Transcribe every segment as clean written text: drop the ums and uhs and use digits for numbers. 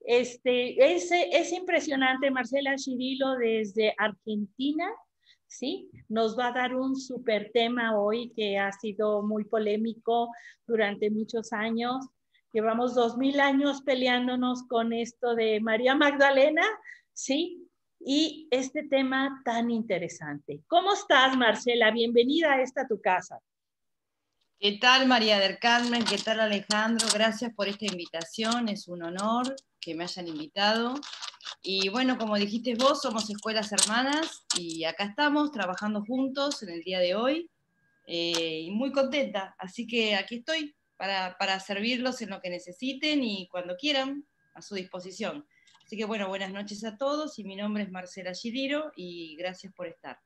Es impresionante, Marcela Cirilo desde Argentina, ¿sí? Nos va a dar un súper tema hoy que ha sido muy polémico durante muchos años. Llevamos 2000 años peleándonos con esto de María Magdalena, ¿sí? Y este tema tan interesante. ¿Cómo estás, Marcela? Bienvenida a esta tu casa. ¿Qué tal, María del Carmen? ¿Qué tal, Alejandro? Gracias por esta invitación, es un honor que me hayan invitado. Y bueno, como dijiste vos, somos escuelas hermanas y acá estamos trabajando juntos en el día de hoy y muy contenta. Así que aquí estoy para servirlos en lo que necesiten y cuando quieran, a su disposición. Así que bueno, buenas noches a todos y mi nombre es Marcela Giriro y gracias por estar.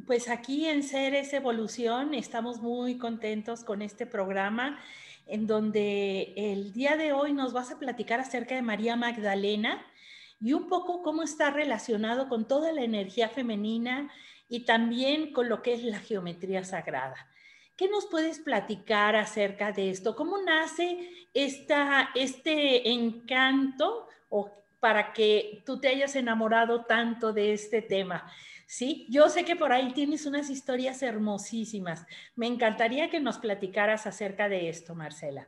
Pues aquí en Seres Evolución estamos muy contentos con este programa en donde el día de hoy nos vas a platicar acerca de María Magdalena y un poco cómo está relacionado con toda la energía femenina y también con lo que es la geometría sagrada. ¿Qué nos puedes platicar acerca de esto? ¿Cómo nace este encanto o para que tú te hayas enamorado tanto de este tema? Sí, yo sé que por ahí tienes unas historias hermosísimas. Me encantaría que nos platicaras acerca de esto, Marcela.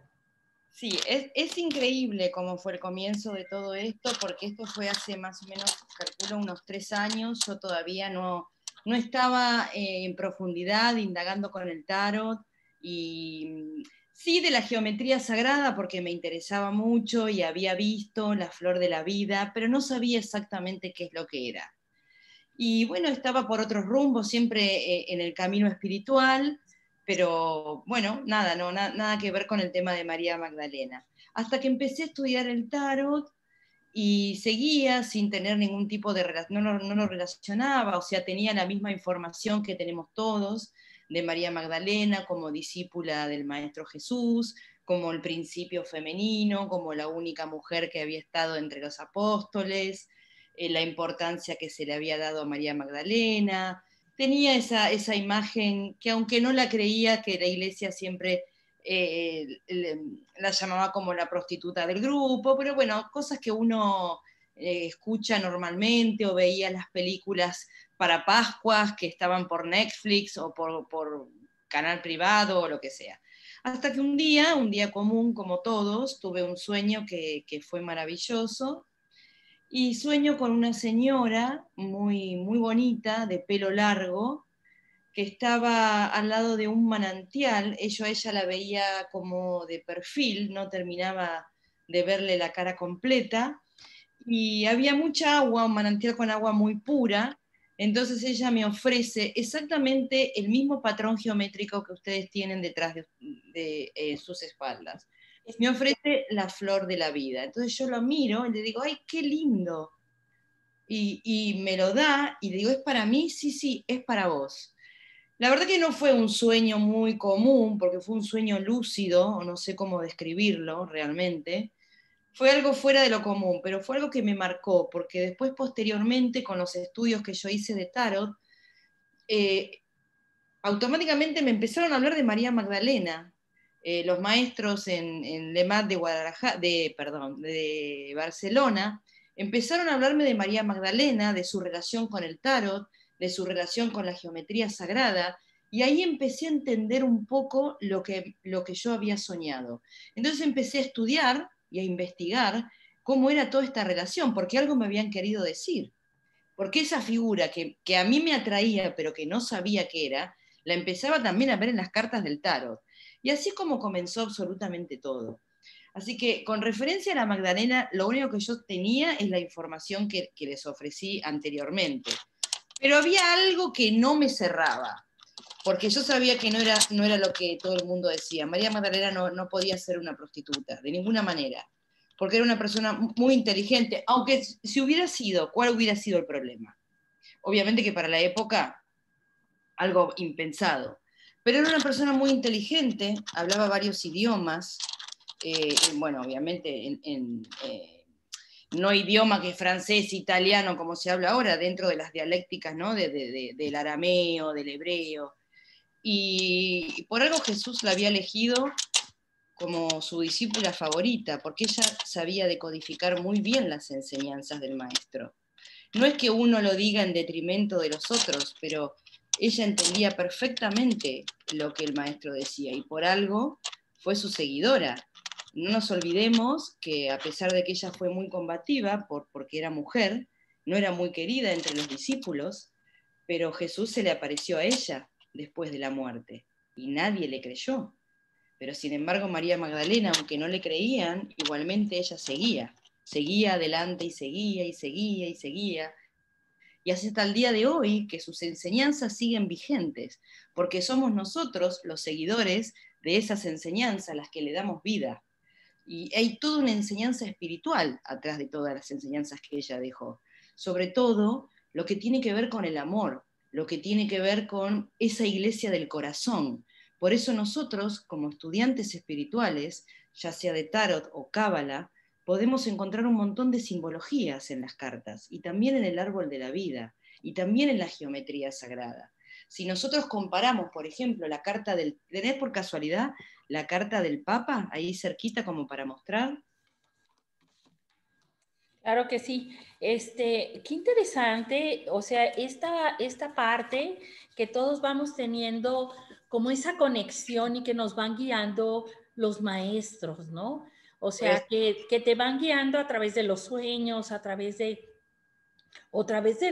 Sí, es increíble cómo fue el comienzo de todo esto, porque esto fue hace más o menos, calculo, unos 3 años. Yo todavía no estaba en profundidad indagando con el tarot, y sí de la geometría sagrada, porque me interesaba mucho y había visto la flor de la vida, pero no sabía exactamente qué es lo que era. Y bueno, estaba por otros rumbos, siempre en el camino espiritual, pero bueno, nada, nada que ver con el tema de María Magdalena. Hasta que empecé a estudiar el tarot y seguía sin tener ningún tipo de relación, no lo relacionaba, o sea, tenía la misma información que tenemos todos de María Magdalena como discípula del Maestro Jesús, como el principio femenino, como la única mujer que había estado entre los apóstoles, la importancia que se le había dado a María Magdalena. Tenía esa imagen que, aunque no la creía, que la iglesia siempre la llamaba como la prostituta del grupo, pero bueno, cosas que uno escucha normalmente o veía las películas para Pascuas que estaban por Netflix o por canal privado o lo que sea. Hasta que un día común como todos, tuve un sueño que fue maravilloso, y sueño con una señora muy, muy bonita, de pelo largo, que estaba al lado de un manantial. Yo a ella la veía como de perfil, no terminaba de verle la cara completa, y había mucha agua, un manantial con agua muy pura. Entonces ella me ofrece exactamente el mismo patrón geométrico que ustedes tienen detrás de sus espaldas. Me ofrece la flor de la vida. Entonces yo lo miro y le digo, ¡ay, qué lindo! Y me lo da y le digo, ¿es para mí? Sí, sí, es para vos. La verdad que no fue un sueño muy común, porque fue un sueño lúcido, o no sé cómo describirlo realmente. Fue algo fuera de lo común, pero fue algo que me marcó, porque después, posteriormente, con los estudios que yo hice de tarot, eh, automáticamente me empezaron a hablar de María Magdalena. Los maestros en Le Mat de Guadalajara, de Barcelona, empezaron a hablarme de María Magdalena, de su relación con el tarot, de su relación con la geometría sagrada, y ahí empecé a entender un poco lo que yo había soñado. Entonces empecé a estudiar y a investigar cómo era toda esta relación, porque algo me habían querido decir. Porque esa figura que a mí me atraía, pero que no sabía qué era, la empezaba también a ver en las cartas del tarot. Y así es como comenzó absolutamente todo. Así que con referencia a la Magdalena, lo único que yo tenía es la información que les ofrecí anteriormente. Pero había algo que no me cerraba, porque yo sabía que no era lo que todo el mundo decía. María Magdalena no podía ser una prostituta, de ninguna manera, porque era una persona muy inteligente, aunque si hubiera sido, ¿cuál hubiera sido el problema? Obviamente que para la época, algo impensado. Pero era una persona muy inteligente, hablaba varios idiomas, bueno, obviamente no idioma que francés, italiano, como se habla ahora, dentro de las dialécticas, ¿no? Del arameo, del hebreo. Y por algo Jesús la había elegido como su discípula favorita, porque ella sabía decodificar muy bien las enseñanzas del maestro. No es que uno lo diga en detrimento de los otros, pero ella entendía perfectamente lo que el maestro decía y por algo fue su seguidora. No nos olvidemos que a pesar de que ella fue muy combativa porque era mujer, no era muy querida entre los discípulos, pero Jesús se le apareció a ella después de la muerte y nadie le creyó. Pero sin embargo María Magdalena, aunque no le creían, igualmente ella seguía adelante y seguía y seguía y seguía. Y así hasta el día de hoy que sus enseñanzas siguen vigentes, porque somos nosotros los seguidores de esas enseñanzas las que le damos vida. Y hay toda una enseñanza espiritual atrás de todas las enseñanzas que ella dejó. Sobre todo lo que tiene que ver con el amor, lo que tiene que ver con esa iglesia del corazón. Por eso nosotros, como estudiantes espirituales, ya sea de tarot o cábala, podemos encontrar un montón de simbologías en las cartas, y también en el árbol de la vida, y también en la geometría sagrada. Si nosotros comparamos, por ejemplo, la carta del... ¿Tenés por casualidad la carta del Papa ahí cerquita como para mostrar? Claro que sí. Qué interesante, o sea, esta parte que todos vamos teniendo como esa conexión y que nos van guiando los maestros, ¿no? O Pues, sea, que te van guiando a través de los sueños, otra vez de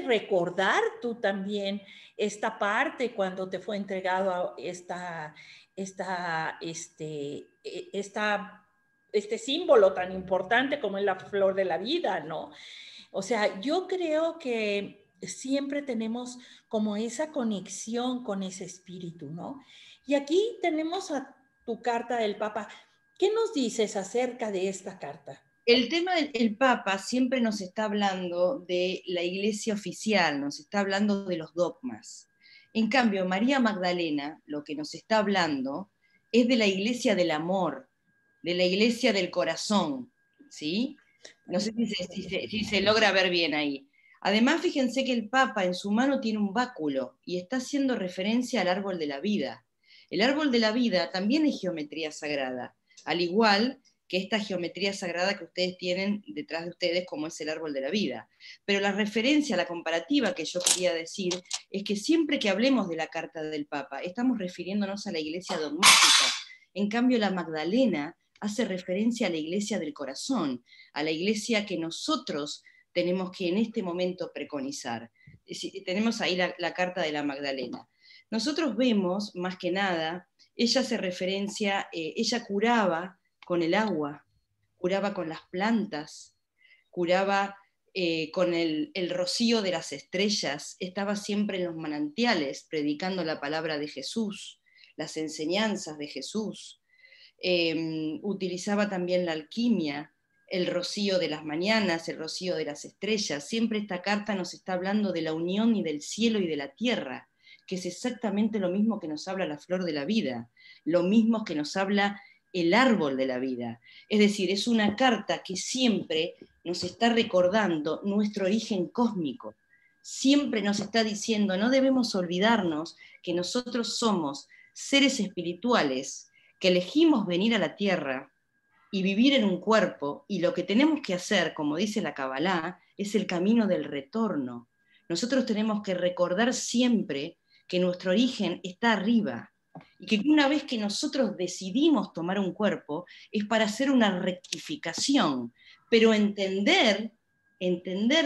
recordar tú también esta parte cuando te fue entregado a este símbolo tan importante como es la flor de la vida, ¿no? O sea, yo creo que siempre tenemos como esa conexión con ese espíritu, ¿no? Y aquí tenemos a tu carta del Papa. ¿Qué nos dices acerca de esta carta? el tema del Papa siempre nos está hablando de la iglesia oficial, nos está hablando de los dogmas. En cambio, María Magdalena lo que nos está hablando es de la iglesia del amor, de la iglesia del corazón, ¿sí? No sé si se logra ver bien ahí. Además, fíjense que el Papa en su mano tiene un báculo y está haciendo referencia al árbol de la vida. El árbol de la vida también es geometría sagrada, al igual que esta geometría sagrada que ustedes tienen detrás de ustedes, como es el árbol de la vida. Pero la referencia, la comparativa que yo quería decir, es que siempre que hablemos de la carta del Papa, estamos refiriéndonos a la iglesia dogmática. En cambio, la Magdalena hace referencia a la iglesia del corazón, a la iglesia que nosotros tenemos que en este momento preconizar. Tenemos ahí la carta de la Magdalena. Nosotros vemos, más que nada, ella hace referencia, ella curaba con el agua, curaba con las plantas, curaba con el rocío de las estrellas, estaba siempre en los manantiales predicando la palabra de Jesús, las enseñanzas de Jesús. Utilizaba también la alquimia, el rocío de las mañanas, el rocío de las estrellas. Siempre esta carta nos está hablando de la unión y del cielo y de la tierra, que es exactamente lo mismo que nos habla la flor de la vida, lo mismo que nos habla el árbol de la vida. Es decir, es una carta que siempre nos está recordando nuestro origen cósmico. Siempre nos está diciendo, no debemos olvidarnos que nosotros somos seres espirituales que elegimos venir a la tierra y vivir en un cuerpo, y lo que tenemos que hacer, como dice la Kabbalah, es el camino del retorno. Nosotros tenemos que recordar siempre que nuestro origen está arriba, y que una vez que nosotros decidimos tomar un cuerpo, es para hacer una rectificación, pero entender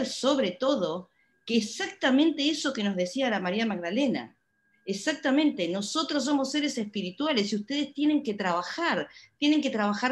sobre todo que exactamente eso que nos decía la María Magdalena, exactamente, nosotros somos seres espirituales y ustedes tienen que trabajar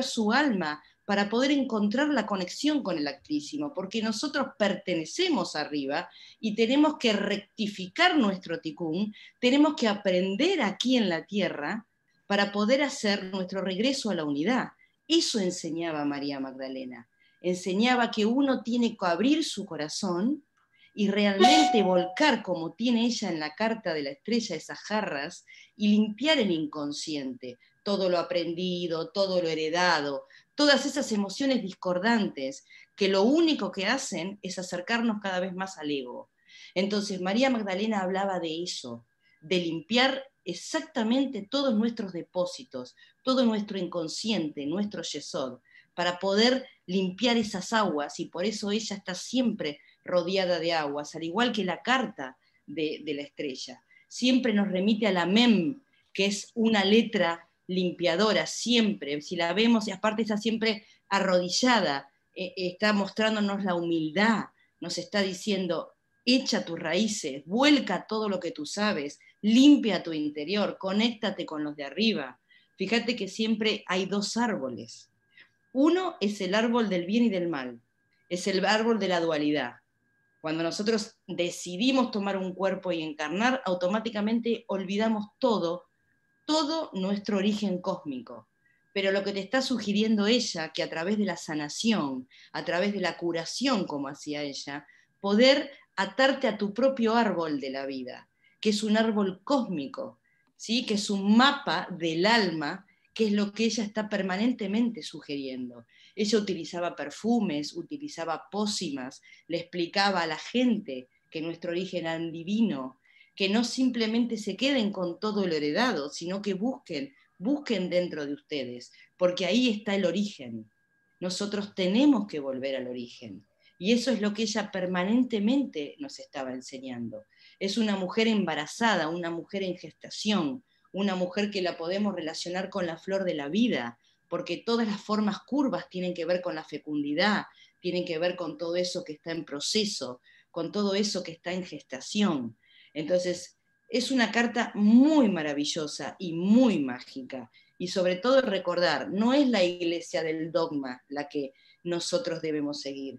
su alma para poder encontrar la conexión con el Altísimo, porque nosotros pertenecemos arriba y tenemos que rectificar nuestro ticún, tenemos que aprender aquí en la tierra para poder hacer nuestro regreso a la unidad. Eso enseñaba María Magdalena. Enseñaba que uno tiene que abrir su corazón y realmente volcar, como tiene ella en la carta de la estrella, esas jarras, y limpiar el inconsciente, todo lo aprendido, todo lo heredado, todas esas emociones discordantes que lo único que hacen es acercarnos cada vez más al ego. Entonces María Magdalena hablaba de eso, de limpiar exactamente todos nuestros depósitos, todo nuestro inconsciente, nuestro yesod, para poder limpiar esas aguas, y por eso ella está siempre rodeada de aguas, al igual que la carta de la estrella. Siempre nos remite a la Mem, que es una letra limpiadora, siempre, si la vemos, y aparte está siempre arrodillada, está mostrándonos la humildad, nos está diciendo, echa tus raíces, vuelca todo lo que tú sabes, limpia tu interior, conéctate con los de arriba. Fíjate que siempre hay dos árboles. Uno es el árbol del bien y del mal, es el árbol de la dualidad. Cuando nosotros decidimos tomar un cuerpo y encarnar, automáticamente olvidamos todo nuestro origen cósmico. Pero lo que te está sugiriendo ella, que a través de la sanación, a través de la curación, como hacía ella, poder atarte a tu propio árbol de la vida, que es un árbol cósmico, ¿sí? Que es un mapa del alma, que es lo que ella está permanentemente sugiriendo. Ella utilizaba perfumes, utilizaba pócimas, le explicaba a la gente que nuestro origen era divino, que no simplemente se queden con todo lo heredado, sino que busquen dentro de ustedes, porque ahí está el origen. Nosotros tenemos que volver al origen. Y eso es lo que ella permanentemente nos estaba enseñando. Es una mujer embarazada, una mujer en gestación, una mujer que la podemos relacionar con la flor de la vida, porque todas las formas curvas tienen que ver con la fecundidad, tienen que ver con todo eso que está en proceso, con todo eso que está en gestación. Entonces, es una carta muy maravillosa y muy mágica. Y sobre todo recordar, no es la iglesia del dogma la que nosotros debemos seguir.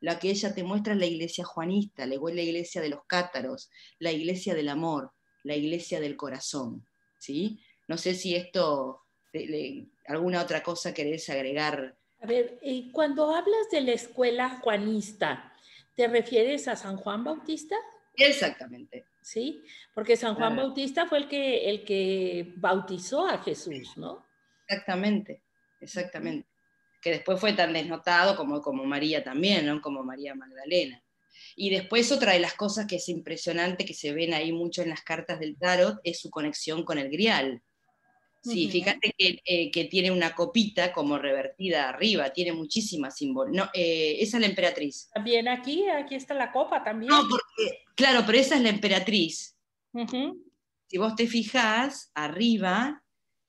La que ella te muestra es la iglesia juanista, la iglesia de los cátaros, la iglesia del amor, la iglesia del corazón. ¿Sí? No sé si esto, alguna otra cosa querés agregar. A ver, y cuando hablas de la escuela juanista, ¿te refieres a San Juan Bautista? Exactamente. Sí, porque San Juan Bautista fue el que bautizó a Jesús, ¿no? Exactamente, exactamente. Que después fue tan desnotado como María también, ¿no? Como María Magdalena. Y después otra de las cosas que es impresionante, que se ven ahí mucho en las cartas del tarot, es su conexión con el grial. Sí, fíjate que tiene una copita como revertida arriba, tiene muchísima simbología. No, esa es la emperatriz. También aquí está la copa también. No, porque, claro, pero esa es la emperatriz. Uh-huh. Si vos te fijás, arriba,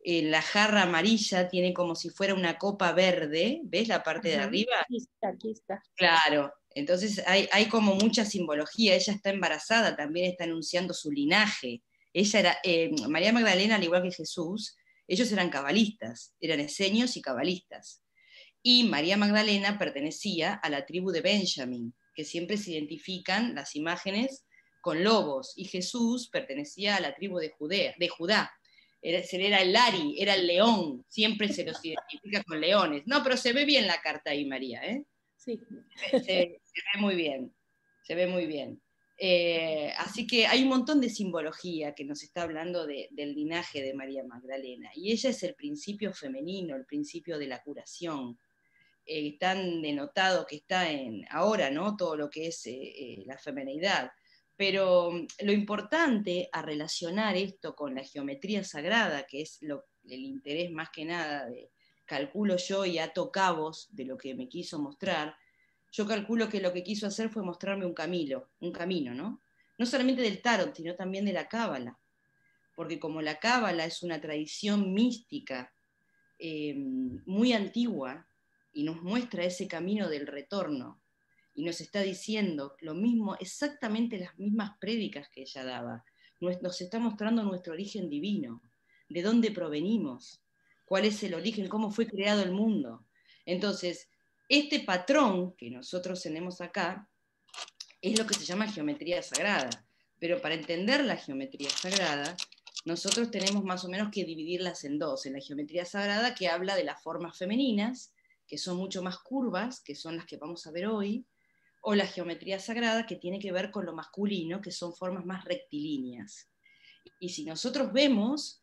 la jarra amarilla tiene como si fuera una copa verde, ¿ves la parte de arriba? Aquí está. Claro, entonces hay como mucha simbología, ella está embarazada, también está anunciando su linaje. Ella era, María Magdalena, al igual que Jesús, ellos eran cabalistas, eran esenios y cabalistas. Y María Magdalena pertenecía a la tribu de Benjamín, que siempre se identifican las imágenes con lobos, y Jesús pertenecía a la tribu de Judá. Era el Lari, era el león, siempre se los identifica con leones. No, pero se ve bien la carta ahí, María, ¿eh? Sí. Se ve muy bien, se ve muy bien. Así que hay un montón de simbología que nos está hablando del linaje de María Magdalena, y ella es el principio femenino, el principio de la curación, tan denotado que está ahora, ¿no? Todo lo que es la femenidad. Pero lo importante a relacionar esto con la geometría sagrada, que es el interés más que nada calculo yo y ato cabos de lo que me quiso mostrar, yo calculo que lo que quiso hacer fue mostrarme un camino, ¿no? No solamente del tarot, sino también de la cábala, porque como la cábala es una tradición mística muy antigua y nos muestra ese camino del retorno y nos está diciendo lo mismo, exactamente las mismas prédicas que ella daba, nos está mostrando nuestro origen divino, de dónde provenimos, cuál es el origen, cómo fue creado el mundo. Entonces, este patrón que nosotros tenemos acá es lo que se llama geometría sagrada, pero para entender la geometría sagrada, nosotros tenemos más o menos que dividirlas en dos. En la geometría sagrada, que habla de las formas femeninas, que son mucho más curvas, que son las que vamos a ver hoy, o la geometría sagrada, que tiene que ver con lo masculino, que son formas más rectilíneas. Y si nosotros vemos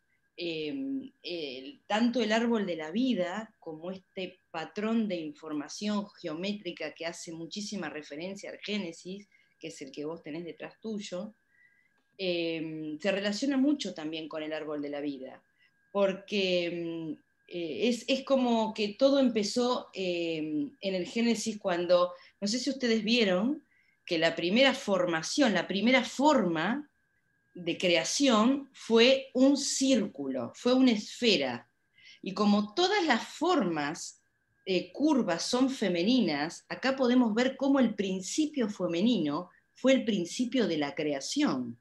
tanto el árbol de la vida como este patrón de información geométrica que hace muchísima referencia al Génesis, que es el que vos tenés detrás tuyo, se relaciona mucho también con el árbol de la vida, porque es como que todo empezó en el Génesis cuando, no sé si ustedes vieron, que la primera formación, la primera forma de creación fue un círculo, fue una esfera. Y como todas las formas curvas son femeninas, acá podemos ver cómo el principio femenino fue el principio de la creación.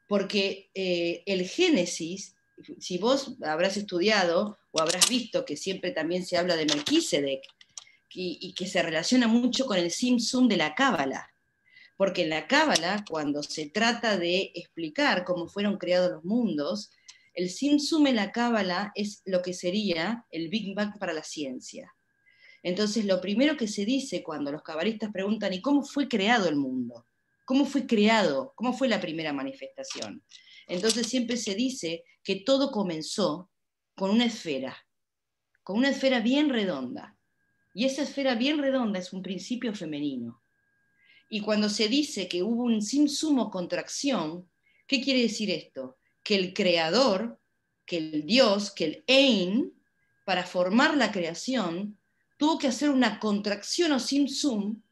Porque el Génesis, si vos habrás estudiado o habrás visto que siempre también se habla de Melquisedec y que se relaciona mucho con el Tzimtzum de la Cábala. Porque en la Cábala, cuando se trata de explicar cómo fueron creados los mundos, el Tzimtzum en la Cábala es lo que sería el Big Bang para la ciencia. Entonces, lo primero que se dice cuando los cabalistas preguntan, ¿y cómo fue creado el mundo? ¿Cómo fue creado? ¿Cómo fue la primera manifestación? Entonces, siempre se dice que todo comenzó con una esfera bien redonda. Y esa esfera bien redonda es un principio femenino. Y cuando se dice que hubo un sin sumo contracción, ¿qué quiere decir esto? Que el creador, que el Dios, que el Ein, para formar la creación, tuvo que hacer una contracción o sin sum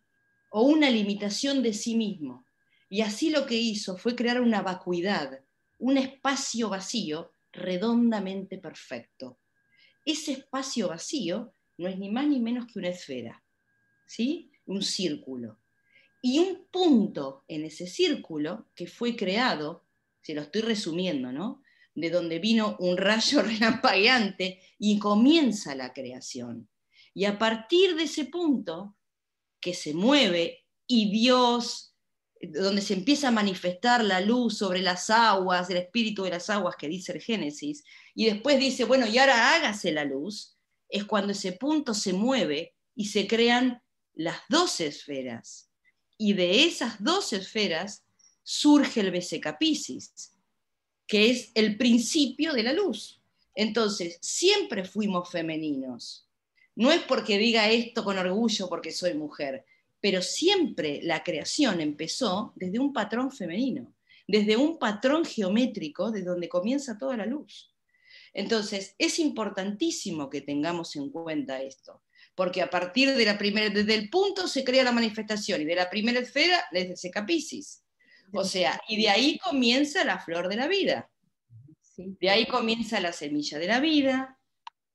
o una limitación de sí mismo. Y así lo que hizo fue crear una vacuidad, un espacio vacío redondamente perfecto. Ese espacio vacío no es ni más ni menos que una esfera, ¿sí? Un círculo. Y un punto en ese círculo que fue creado, se lo estoy resumiendo, ¿no? De donde vino un rayo relampagueante y comienza la creación. Y a partir de ese punto que se mueve y Dios, donde se empieza a manifestar la luz sobre las aguas, el espíritu de las aguas que dice el Génesis, y después dice, bueno, y ahora hágase la luz, es cuando ese punto se mueve y se crean las 12 esferas. Y de esas 12 esferas surge el Vesica Piscis, que es el principio de la luz. Entonces, siempre fuimos femeninos. No es porque diga esto con orgullo porque soy mujer, pero siempre la creación empezó desde un patrón femenino, desde un patrón geométrico de donde comienza toda la luz. Entonces, es importantísimo que tengamos en cuenta esto, porque a partir de desde el punto se crea la manifestación, y de la primera esfera, desde Vesica Piscis. O sea, y de ahí comienza la flor de la vida. De ahí comienza la semilla de la vida,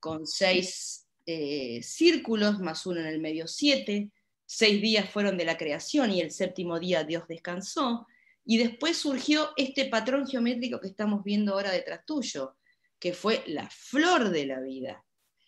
con 6 círculos, más uno en el medio 7. 6 días fueron de la creación y el séptimo día Dios descansó. Y después surgió este patrón geométrico que estamos viendo ahora detrás tuyo, que fue la flor de la vida.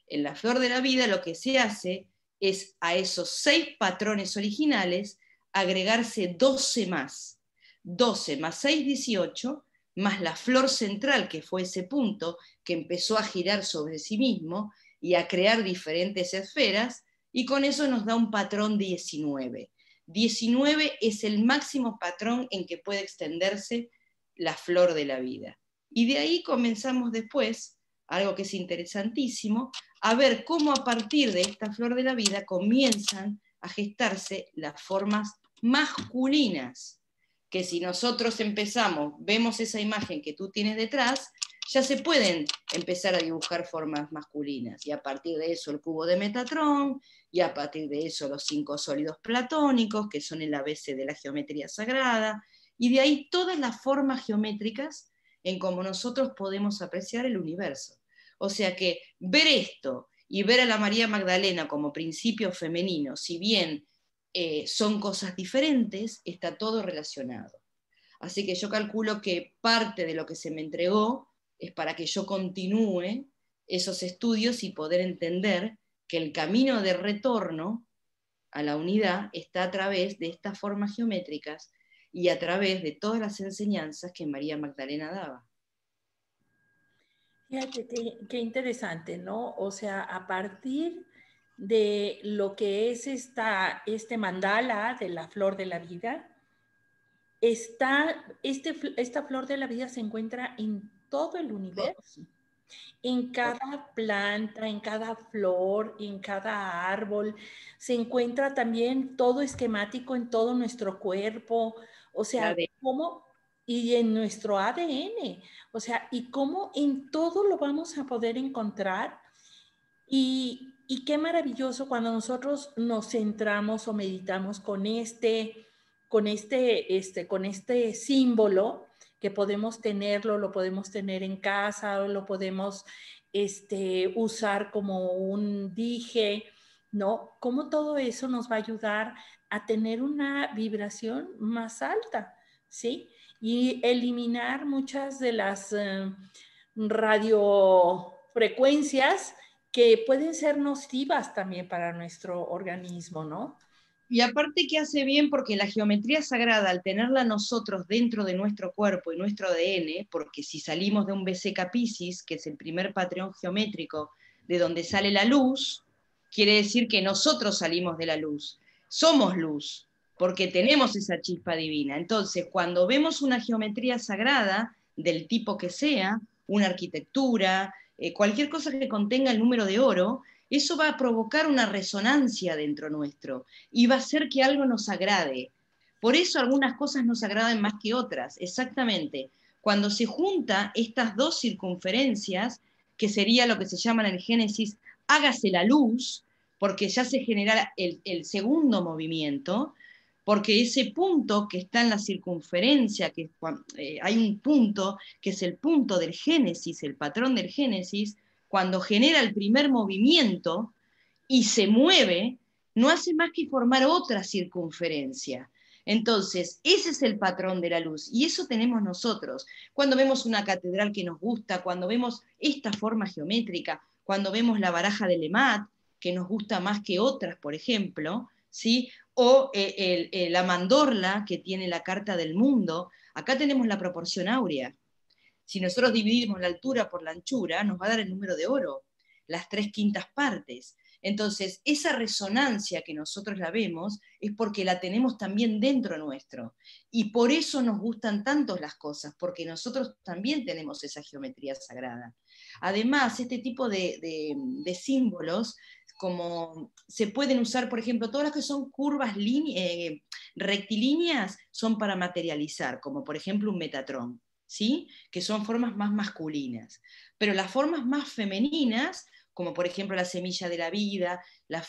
En la flor de la vida lo que se hace es a esos 6 patrones originales agregarse 12 más. 12 más 6, 18, más la flor central, que fue ese punto que empezó a girar sobre sí mismo y a crear diferentes esferas, y con eso nos da un patrón 19. 19 es el máximo patrón en que puede extenderse la flor de la vida. Y de ahí comenzamos después, algo que es interesantísimo, a ver cómo a partir de esta flor de la vida comienzan a gestarse las formas masculinas, que si nosotros empezamos, vemos esa imagen que tú tienes detrás, ya se pueden empezar a dibujar formas masculinas, y a partir de eso el cubo de Metatron, y a partir de eso los 5 sólidos platónicos, que son el ABC de la geometría sagrada, y de ahí todas las formas geométricas en cómo nosotros podemos apreciar el universo. O sea que ver esto y ver a la María Magdalena como principio femenino, si bien son cosas diferentes, está todo relacionado. Así que yo calculo que parte de lo que se me entregó es para que yo continúe esos estudios y poder entender que el camino de retorno a la unidad está a través de estas formas geométricas y a través de todas las enseñanzas que María Magdalena daba. Fíjate qué interesante, ¿no? O sea, a partir de lo que es este mandala de la flor de la vida, esta flor de la vida se encuentra en todo el universo, en cada planta, en cada flor, en cada árbol. Se encuentra también todo esquemático en todo nuestro cuerpo. O sea, La de, ¿cómo? y en nuestro ADN. O sea, y cómo en todo lo vamos a poder encontrar. Y qué maravilloso cuando nosotros nos centramos o meditamos con este símbolo, que podemos tenerlo, lo podemos tener en casa, o lo podemos usar como un dije, ¿no? Cómo todo eso nos va a ayudar a tener una vibración más alta, ¿sí? Y eliminar muchas de las radiofrecuencias que pueden ser nocivas también para nuestro organismo, ¿no? Y aparte que hace bien porque la geometría sagrada, al tenerla nosotros dentro de nuestro cuerpo y nuestro ADN, porque si salimos de un BCK Piscis, que es el primer patrón geométrico de donde sale la luz, quiere decir que nosotros salimos de la luz. Somos luz, porque tenemos esa chispa divina. Entonces, cuando vemos una geometría sagrada, del tipo que sea, una arquitectura, cualquier cosa que contenga el número de oro, eso va a provocar una resonancia dentro nuestro y va a hacer que algo nos agrade. Por eso algunas cosas nos agradan más que otras, exactamente. Cuando se junta estas dos circunferencias, que sería lo que se llama en el Génesis, hágase la luz, porque ya se genera el segundo movimiento, porque ese punto que está en la circunferencia, que hay un punto que es el punto del Génesis, el patrón del Génesis, cuando genera el primer movimiento y se mueve, no hace más que formar otra circunferencia. Entonces, ese es el patrón de la luz, y eso tenemos nosotros. Cuando vemos una catedral que nos gusta, cuando vemos esta forma geométrica, cuando vemos la baraja de Lemat, que nos gusta más que otras, por ejemplo, ¿sí? O la mandorla, que tiene la carta del mundo, acá tenemos la proporción áurea. Si nosotros dividimos la altura por la anchura, nos va a dar el número de oro, las 3/5 partes. Entonces, esa resonancia que nosotros la vemos es porque la tenemos también dentro nuestro. Y por eso nos gustan tanto las cosas, porque nosotros también tenemos esa geometría sagrada. Además, este tipo de símbolos, como se pueden usar, por ejemplo, todas las que son curvas rectilíneas, son para materializar, como por ejemplo un Metatrón, ¿sí? Que son formas más masculinas. Pero las formas más femeninas, como por ejemplo la semilla de la vida,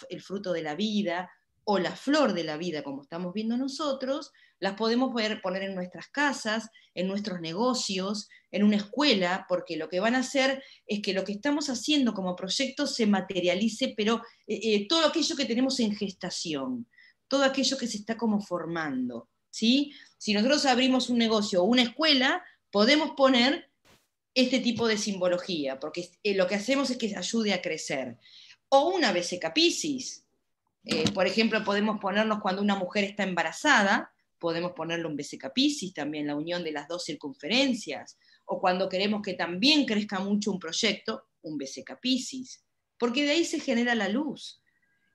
el fruto de la vida, o la flor de la vida, como estamos viendo nosotros, las podemos poner en nuestras casas, en nuestros negocios, en una escuela, porque lo que van a hacer es que lo que estamos haciendo como proyecto se materialice, pero todo aquello que tenemos en gestación, todo aquello que se está como formando, ¿sí? Si nosotros abrimos un negocio o una escuela, podemos poner este tipo de simbología, porque lo que hacemos es que ayude a crecer. O una BCK Piscis. Por ejemplo, podemos ponernos cuando una mujer está embarazada, podemos ponerle un BCK Piscis también, la unión de las dos circunferencias. O cuando queremos que también crezca mucho un proyecto, un BCK Piscis. Porque de ahí se genera la luz.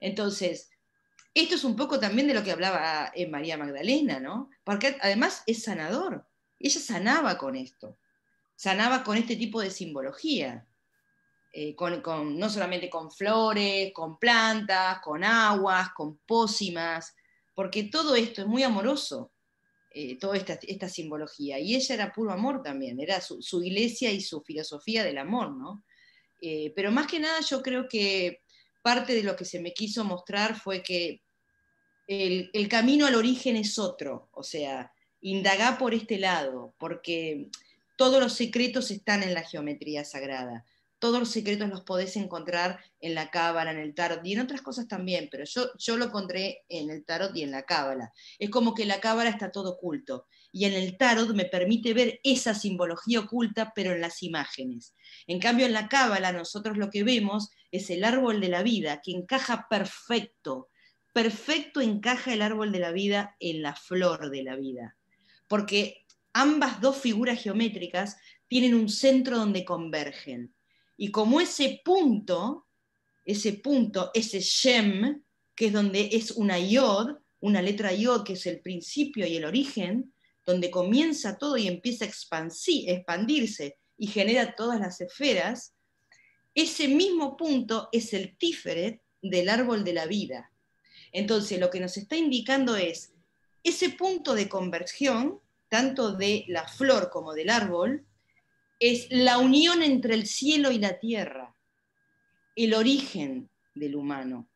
Entonces, esto es un poco también de lo que hablaba María Magdalena, ¿no? Porque además es sanador. Ella sanaba con esto, sanaba con este tipo de simbología, no solamente con flores, con plantas, con aguas, con pócimas, porque todo esto es muy amoroso, toda esta simbología. Y ella era puro amor también, era su iglesia y su filosofía del amor, ¿no? Pero más que nada yo creo que parte de lo que se me quiso mostrar fue que el camino al origen es otro, o sea, indagá por este lado, porque todos los secretos están en la geometría sagrada, todos los secretos los podés encontrar en la cábala, en el tarot, y en otras cosas también, pero yo lo encontré en el tarot y en la cábala. Es como que en la cábala está todo oculto, y en el tarot me permite ver esa simbología oculta, pero en las imágenes. En cambio, en la cábala nosotros lo que vemos es el árbol de la vida, que encaja perfecto, perfecto encaja el árbol de la vida en la flor de la vida, porque ambas dos figuras geométricas tienen un centro donde convergen. Y como ese punto, ese Shem, que es donde es una Yod, una letra Yod, que es el principio y el origen, donde comienza todo y empieza a expandirse y genera todas las esferas, ese mismo punto es el Tiferet del árbol de la vida. Entonces, lo que nos está indicando es ese punto de conversión, tanto de la flor como del árbol, es la unión entre el cielo y la tierra, el origen del humano.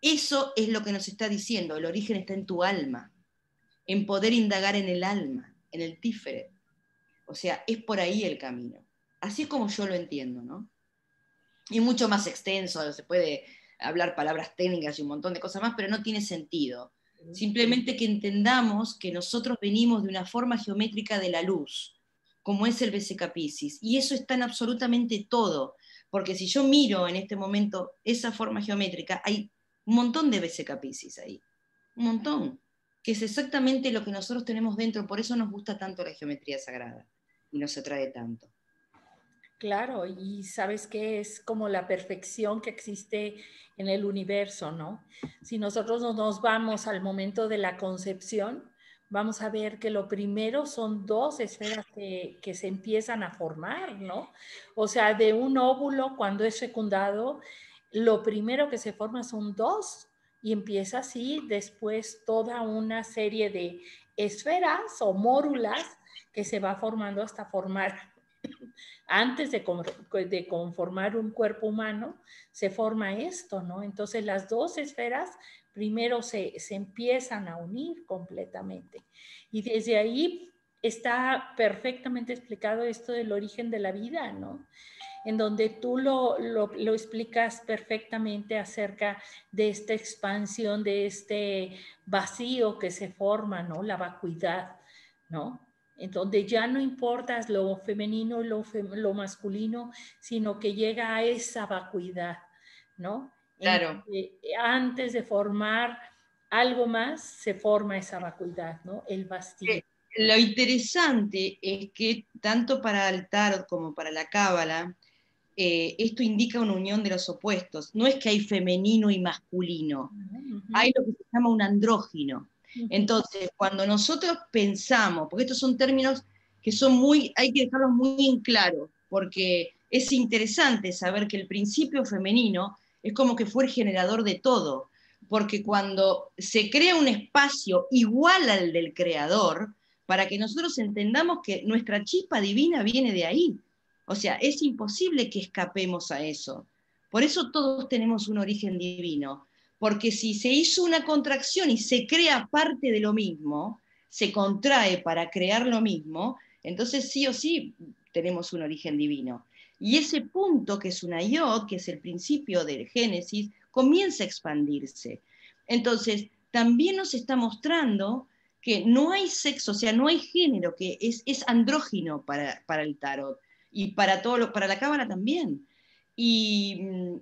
Eso es lo que nos está diciendo, el origen está en tu alma, en poder indagar en el alma, en el Tiferet. O sea, es por ahí el camino. Así es como yo lo entiendo, ¿no? Y mucho más extenso, se puede hablar palabras técnicas y un montón de cosas más, pero no tiene sentido. Simplemente que entendamos que nosotros venimos de una forma geométrica de la luz, como es el BCK Piscis, y eso está en absolutamente todo, porque si yo miro en este momento esa forma geométrica, hay un montón de BCK Piscis ahí, un montón, que es exactamente lo que nosotros tenemos dentro, por eso nos gusta tanto la geometría sagrada, y nos atrae tanto. Claro, y sabes que es como la perfección que existe en el universo, ¿no? Si nosotros nos vamos al momento de la concepción, vamos a ver que lo primero son dos esferas que se empiezan a formar, ¿no? O sea, de un óvulo cuando es fecundado, lo primero que se forma son dos y empieza así después toda una serie de esferas o mórulas que se va formando hasta formar antes de conformar un cuerpo humano, se forma esto, ¿no? Entonces las dos esferas primero se empiezan a unir completamente. Y desde ahí está perfectamente explicado esto del origen de la vida, ¿no? En donde tú lo explicas perfectamente acerca de esta expansión, de este vacío que se forma, ¿no? La vacuidad, ¿no? En donde ya no importa lo femenino y lo masculino, sino que llega a esa vacuidad, ¿no? Claro. Antes de formar algo más, se forma esa vacuidad, ¿no? El vacío. Lo interesante es que tanto para el tarot como para la cábala, esto indica una unión de los opuestos. No es que hay femenino y masculino, hay lo que se llama un andrógino. Entonces, cuando nosotros pensamos, porque estos son términos que son hay que dejarlos muy en claro, porque es interesante saber que el principio femenino es como que fue el generador de todo, porque cuando se crea un espacio igual al del creador, para que nosotros entendamos que nuestra chispa divina viene de ahí. O sea, es imposible que escapemos a eso. Por eso todos tenemos un origen divino, porque si se hizo una contracción y se crea parte de lo mismo, se contrae para crear lo mismo, entonces sí o sí tenemos un origen divino. Y ese punto, que es una yod, que es el principio del Génesis, comienza a expandirse. Entonces, también nos está mostrando que no hay sexo, o sea, no hay género, que es andrógino para el tarot y para la cámara también. Y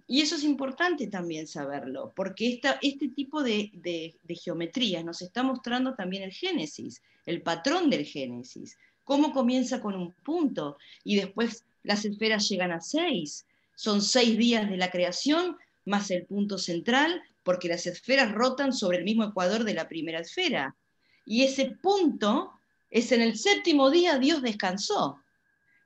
eso es importante también saberlo, porque este tipo de geometrías nos está mostrando también el Génesis, el patrón del Génesis, cómo comienza con un punto y después las esferas llegan a 6. Son 6 días de la creación más el punto central, porque las esferas rotan sobre el mismo ecuador de la primera esfera. Y ese punto es en el 7º día Dios descansó.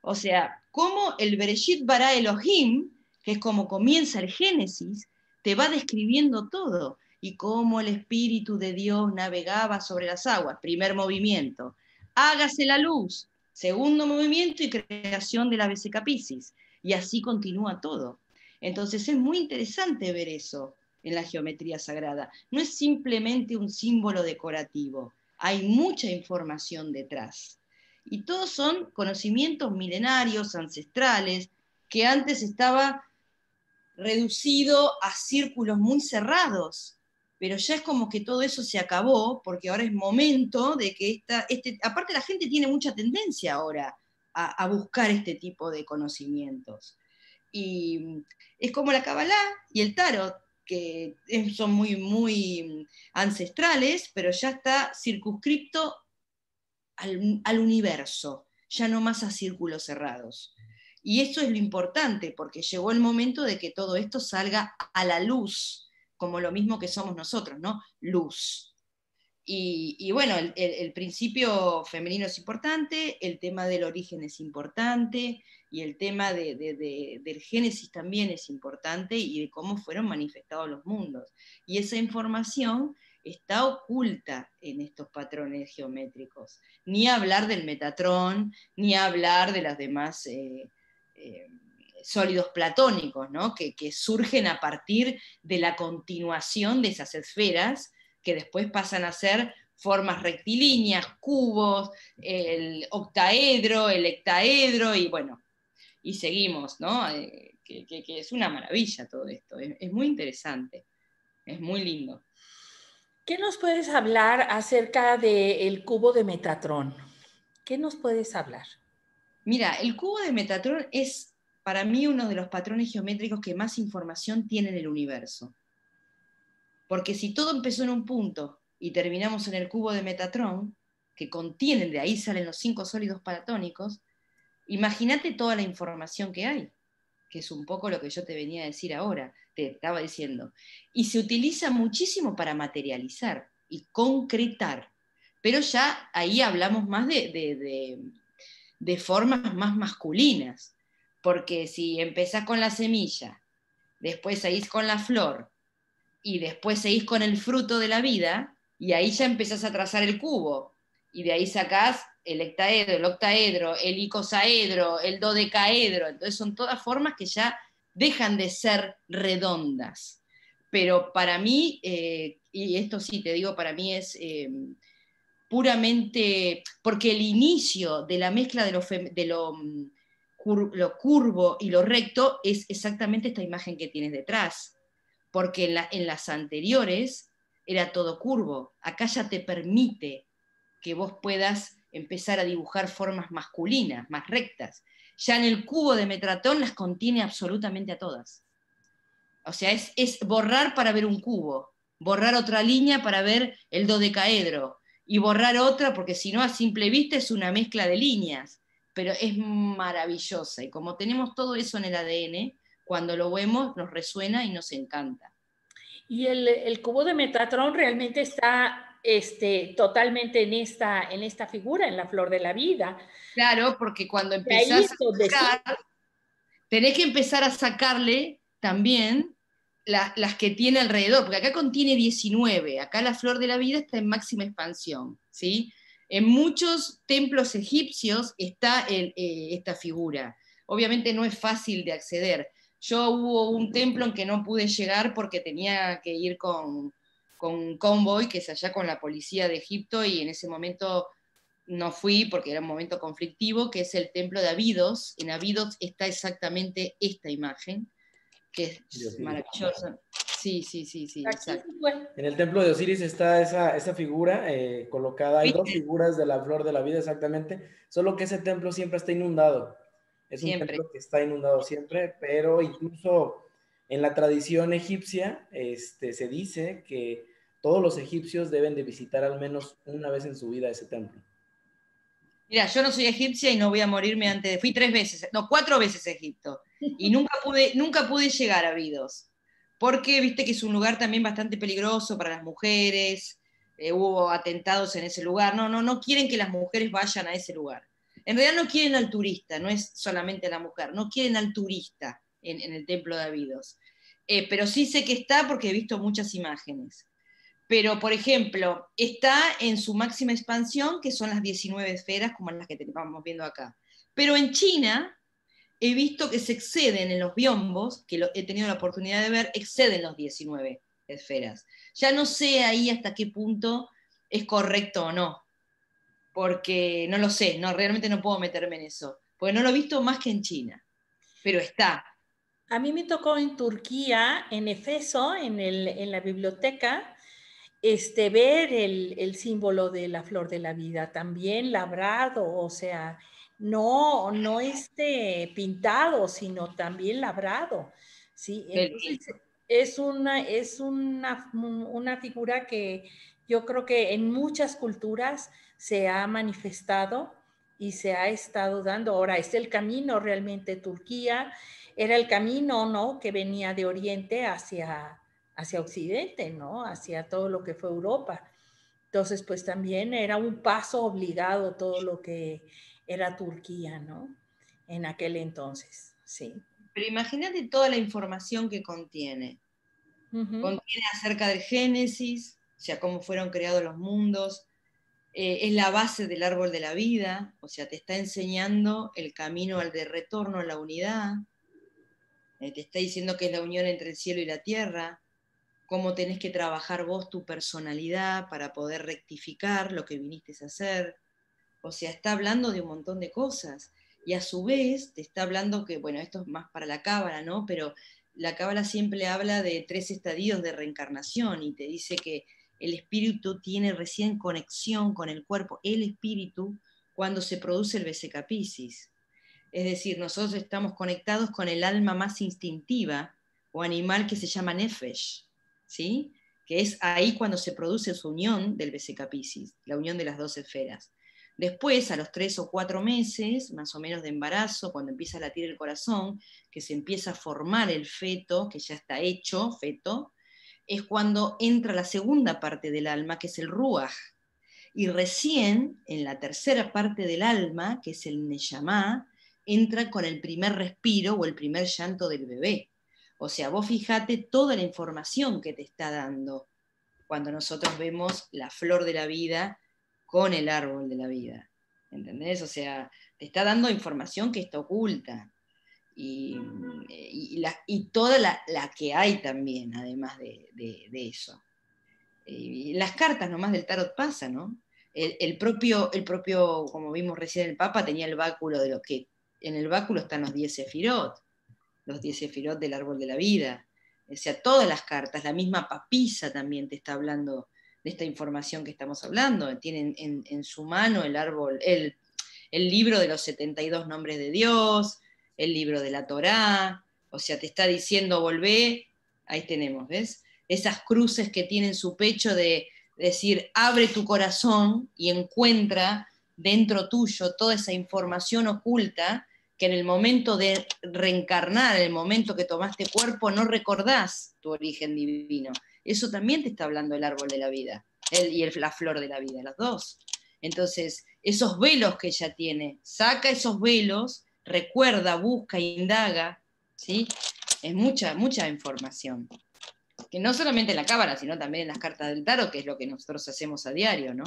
O sea, cómo el Bereshit bara Elohim, que es como comienza el Génesis, te va describiendo todo. Y cómo el Espíritu de Dios navegaba sobre las aguas. Primer movimiento. Hágase la luz. Segundo movimiento y creación de la BCK Piscis. Y así continúa todo. Entonces es muy interesante ver eso en la geometría sagrada. No es simplemente un símbolo decorativo. Hay mucha información detrás. Y todos son conocimientos milenarios, ancestrales, que antes estaba reducido a círculos muy cerrados, pero ya es como que todo eso se acabó, porque ahora es momento de que aparte la gente tiene mucha tendencia ahora a buscar este tipo de conocimientos. Y es como la Kabbalah y el Tarot, que son muy ancestrales, pero ya está circunscripto al universo, ya no más a círculos cerrados. Y eso es lo importante, porque llegó el momento de que todo esto salga a la luz, como lo mismo que somos nosotros, ¿no? Luz. Y bueno, el principio femenino es importante, el tema del origen es importante, y el tema del Génesis también es importante, y de cómo fueron manifestados los mundos. Y esa información está oculta en estos patrones geométricos. Ni hablar del Metatrón, ni hablar de las demás sólidos platónicos, ¿no? que surgen a partir de la continuación de esas esferas, que después pasan a ser formas rectilíneas, cubos, el octaedro, el hectaedro, y bueno, y seguimos, ¿no? Que es una maravilla todo esto, es muy interesante, es muy lindo. ¿Qué nos puedes hablar acerca del cubo de Metatrón? ¿Qué nos puedes hablar? Mira, el cubo de Metatrón es para mí uno de los patrones geométricos que más información tiene en el universo. Porque si todo empezó en un punto y terminamos en el cubo de Metatrón, que contienen, de ahí salen los 5 sólidos platónicos, imagínate toda la información que hay, que es un poco lo que yo te venía a decir ahora, te estaba diciendo. Y se utiliza muchísimo para materializar y concretar, pero ya ahí hablamos más de formas más masculinas, porque si empezás con la semilla, después seguís con la flor, y después seguís con el fruto de la vida, y ahí ya empezás a trazar el cubo, y de ahí sacás el hectaedro, el octaedro, el icosaedro, el dodecaedro, entonces son todas formas que ya dejan de ser redondas. Pero para mí, y esto sí te digo, para mí es puramente, porque el inicio de la mezcla lo curvo y lo recto es exactamente esta imagen que tienes detrás, porque en las anteriores era todo curvo, acá ya te permite que vos puedas empezar a dibujar formas masculinas, más rectas. Ya en el cubo de Metratón las contiene absolutamente a todas. O sea, es borrar para ver un cubo, borrar otra línea para ver el dodecaedro, y borrar otra porque si no a simple vista es una mezcla de líneas, pero es maravillosa, y como tenemos todo eso en el ADN, cuando lo vemos nos resuena y nos encanta. Y el cubo de Metatrón realmente está totalmente en esta figura, en la flor de la vida. Claro, porque cuando De ahí empezás es donde a sí. sacar, tenés que empezar a sacarle también las que tiene alrededor, porque acá contiene 19, acá la flor de la vida está en máxima expansión, ¿sí? En muchos templos egipcios está esta figura. Obviamente no es fácil de acceder. Yo hubo un templo en que no pude llegar porque tenía que ir con un convoy, que es allá con la policía de Egipto, y en ese momento no fui porque era un momento conflictivo, que es el templo de Abidos. En Abidos está exactamente esta imagen, que es maravillosa. Sí, sí, sí, sí, Aquí exacto. fue. En el templo de Osiris está esa figura colocada. Hay dos ¿Viste? figuras de la flor de la vida exactamente, solo que ese templo siempre está inundado. Es un Siempre. templo que está inundado siempre, pero incluso en la tradición egipcia se dice que todos los egipcios deben de visitar al menos una vez en su vida ese templo. Mira, yo no soy egipcia y no voy a morirme antes de... Fui 3 veces, no, 4 veces a Egipto. Y nunca pude llegar a Abidos. Porque viste que es un lugar también bastante peligroso para las mujeres. Hubo atentados en ese lugar. No quieren que las mujeres vayan a ese lugar. En realidad no quieren al turista, no es solamente a la mujer, no quieren al turista en el templo de Abidos. Pero sí sé que está porque he visto muchas imágenes. Pero, por ejemplo, está en su máxima expansión, que son las 19 esferas, como las que vamos viendo acá. Pero en China he visto que se exceden en los biombos, que he tenido la oportunidad de ver, exceden los 19 esferas. Ya no sé ahí hasta qué punto es correcto o no, porque no lo sé, realmente no puedo meterme en eso, porque no lo he visto más que en China, pero está. A mí me tocó en Turquía, en Efeso, en la biblioteca, ver el símbolo de la flor de la vida, también labrado, o sea, no pintado, sino también labrado, ¿sí? Entonces, una figura que yo creo que en muchas culturas se ha manifestado y se ha estado dando. Ahora, es el camino realmente. Turquía era el camino, ¿no?, que venía de Oriente hacia Occidente, ¿no? Hacia todo lo que fue Europa. Entonces, pues también era un paso obligado todo lo que era Turquía, ¿no? En aquel entonces, sí. Pero imagínate toda la información que contiene. Uh -huh. Contiene acerca del Génesis, o sea, cómo fueron creados los mundos. Es la base del árbol de la vida, o sea, te está enseñando el camino al de retorno a la unidad, te está diciendo que es la unión entre el cielo y la tierra, cómo tenés que trabajar vos tu personalidad para poder rectificar lo que viniste a hacer. O sea, está hablando de un montón de cosas. Y a su vez te está hablando que, bueno, esto es más para la cábala, ¿no? Pero la cábala siempre habla de 3 estadios de reencarnación y te dice que el espíritu tiene recién conexión con el cuerpo, el espíritu, cuando se produce el Vesica Piscis. Es decir, nosotros estamos conectados con el alma más instintiva o animal que se llama Nefesh, ¿sí? Que es ahí cuando se produce su unión del Vesica Piscis, la unión de las 2 esferas. Después, a los 3 o 4 meses, más o menos de embarazo, cuando empieza a latir el corazón, que se empieza a formar el feto, que ya está hecho, feto, es cuando entra la segunda parte del alma, que es el Ruach. Y recién, en la tercera parte del alma, que es el Neyamá, entra con el primer respiro o el primer llanto del bebé. O sea, vos fijate toda la información que te está dando cuando nosotros vemos la flor de la vida con el árbol de la vida. ¿Entendés? O sea, te está dando información que está oculta. Y toda la que hay también, además de eso. Las cartas nomás del tarot pasa, ¿no? El propio, como vimos recién, el Papa tenía el báculo de lo que, en el báculo están los 10 sefirot, los 10 sefirot del árbol de la vida. O sea, todas las cartas, la misma papisa también te está hablando de esta información que estamos hablando. Tienen en su mano el árbol, el libro de los 72 nombres de Dios, el libro de la Torá, o sea, te está diciendo, volvé, ahí tenemos, ¿ves? Esas cruces que tiene en su pecho de decir, abre tu corazón y encuentra dentro tuyo toda esa información oculta que en el momento de reencarnar, en el momento que tomaste cuerpo, no recordás tu origen divino. Eso también te está hablando el árbol de la vida, la flor de la vida, los dos. Entonces, esos velos que ella tiene, saca esos velos, recuerda, busca, indaga, ¿sí? Es mucha, mucha información. Que no solamente en la cábala, sino también en las cartas del tarot, que es lo que nosotros hacemos a diario, ¿no?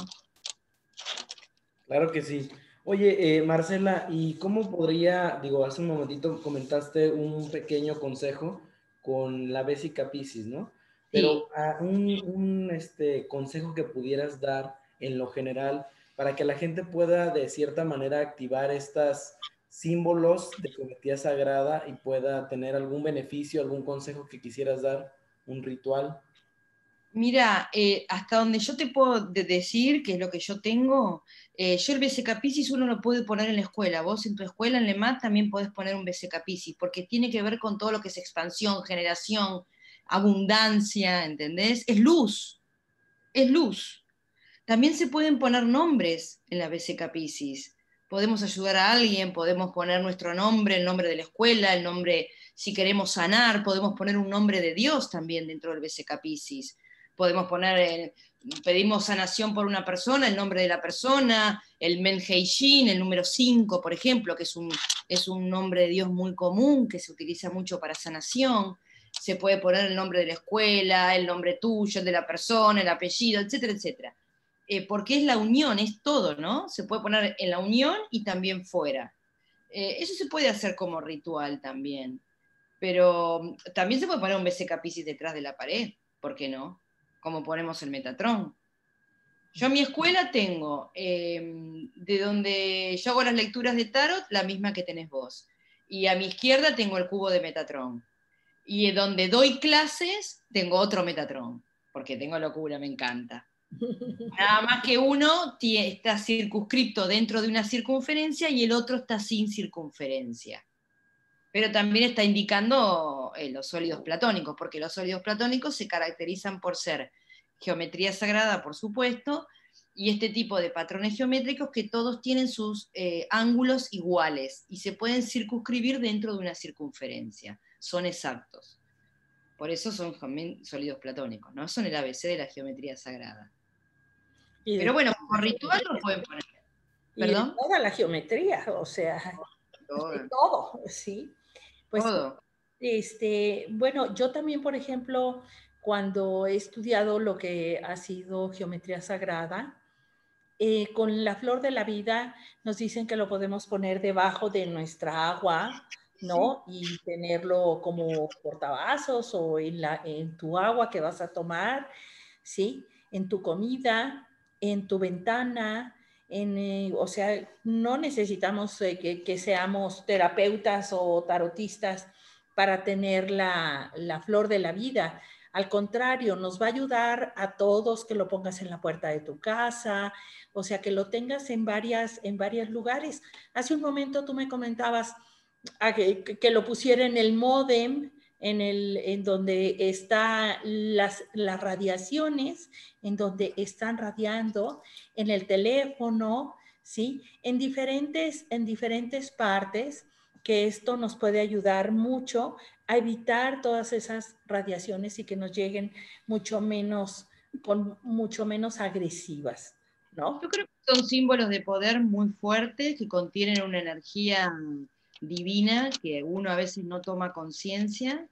Claro que sí. Oye, Marcela, ¿y cómo podría, digo, hace un momentito comentaste un pequeño consejo con la Vesica Piscis, ¿no? Sí. Pero un consejo que pudieras dar en lo general para que la gente pueda de cierta manera activar estos símbolos de geometría sagrada y pueda tener algún beneficio, algún consejo que quisieras dar, un ritual. Mira, hasta donde yo te puedo decir, que es lo que yo tengo, yo el BCK Piscis uno lo puede poner en la escuela. Vos en tu escuela, en LEMAT, también podés poner un BCK Piscis, porque tiene que ver con todo lo que es expansión, generación, abundancia, ¿entendés? Es luz, es luz. También se pueden poner nombres en la BCK Piscis. Podemos ayudar a alguien, podemos poner nuestro nombre, el nombre de la escuela, el nombre, si queremos sanar, podemos poner un nombre de Dios también dentro del BCK Piscis. Podemos poner, pedimos sanación por una persona, el nombre de la persona, el Menheishin, el número 5, por ejemplo, que es un nombre de Dios muy común, que se utiliza mucho para sanación. Se puede poner el nombre de la escuela, el nombre tuyo, el de la persona, el apellido, etcétera, etcétera. Porque es la unión, es todo, ¿no? Se puede poner en la unión y también fuera. Eso se puede hacer como ritual también, pero también se puede poner un BCK Piscis detrás de la pared, ¿por qué no? Como ponemos el Metatron. Yo en mi escuela tengo, de donde yo hago las lecturas de tarot, la misma que tenés vos. Y a mi izquierda tengo el cubo de Metatron. Y donde doy clases, tengo otro Metatron, porque tengo locura, me encanta. Nada más que uno está circunscripto dentro de una circunferencia y el otro está sin circunferencia. Pero también está indicando los sólidos platónicos, porque los sólidos platónicos se caracterizan por ser geometría sagrada, por supuesto, y este tipo de patrones geométricos que todos tienen sus ángulos iguales y se pueden circunscribir dentro de una circunferencia. Son exactos. Por eso son sólidos platónicos, ¿no? Son el ABC de la geometría sagrada. Pero bueno, como ritual lo pueden poner. Y de toda la geometría, o sea, de todo, ¿sí? Pues, todo. bueno, yo también, por ejemplo, cuando he estudiado lo que ha sido geometría sagrada, con la flor de la vida nos dicen que lo podemos poner debajo de nuestra agua, ¿no? Y tenerlo como portavasos o en tu agua que vas a tomar, ¿sí? En tu comida, en tu ventana, o sea, no necesitamos que seamos terapeutas o tarotistas para tener la flor de la vida. Al contrario, nos va a ayudar a todos que lo pongas en la puerta de tu casa, o sea, que lo tengas en varios lugares. Hace un momento tú me comentabas que lo pusiera en el módem, en donde están las radiaciones, en donde están radiando, en el teléfono, ¿sí? En diferentes partes, que esto nos puede ayudar mucho a evitar todas esas radiaciones y que nos lleguen mucho menos agresivas, ¿no? Yo creo que son símbolos de poder muy fuertes que contienen una energía divina que uno a veces no toma conciencia.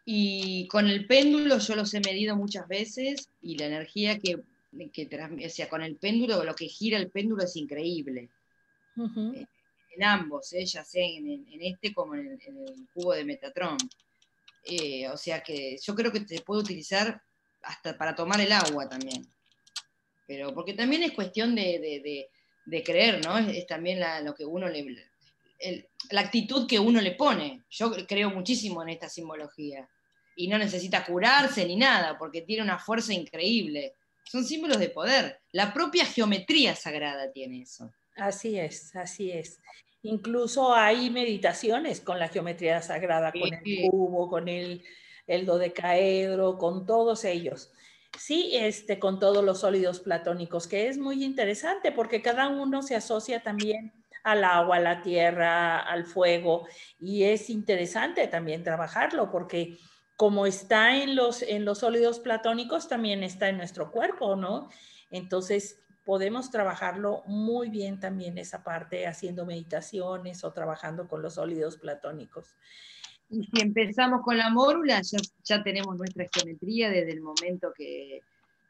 Y con el péndulo yo los he medido muchas veces y la energía o sea, con el péndulo, lo que gira el péndulo es increíble. Uh-huh. En ambos, ya sea en este como en el cubo de Metatron. O sea que yo creo que se puede utilizar hasta para tomar el agua también. Pero porque también es cuestión de creer, ¿no? Es también lo que uno la actitud que uno le pone. Yo creo muchísimo en esta simbología. Y no necesita curarse ni nada, porque tiene una fuerza increíble. Son símbolos de poder. La propia geometría sagrada tiene eso. Así es, así es. Incluso hay meditaciones con la geometría sagrada, con el cubo, con el dodecaedro, con todos ellos. Sí, con todos los sólidos platónicos, que es muy interesante porque cada uno se asocia también al agua, a la tierra, al fuego, y es interesante también trabajarlo porque como está en los sólidos platónicos, también está en nuestro cuerpo, ¿no? Entonces, podemos trabajarlo muy bien también esa parte, haciendo meditaciones o trabajando con los sólidos platónicos. Y si empezamos con la mórula, ya tenemos nuestra geometría desde el momento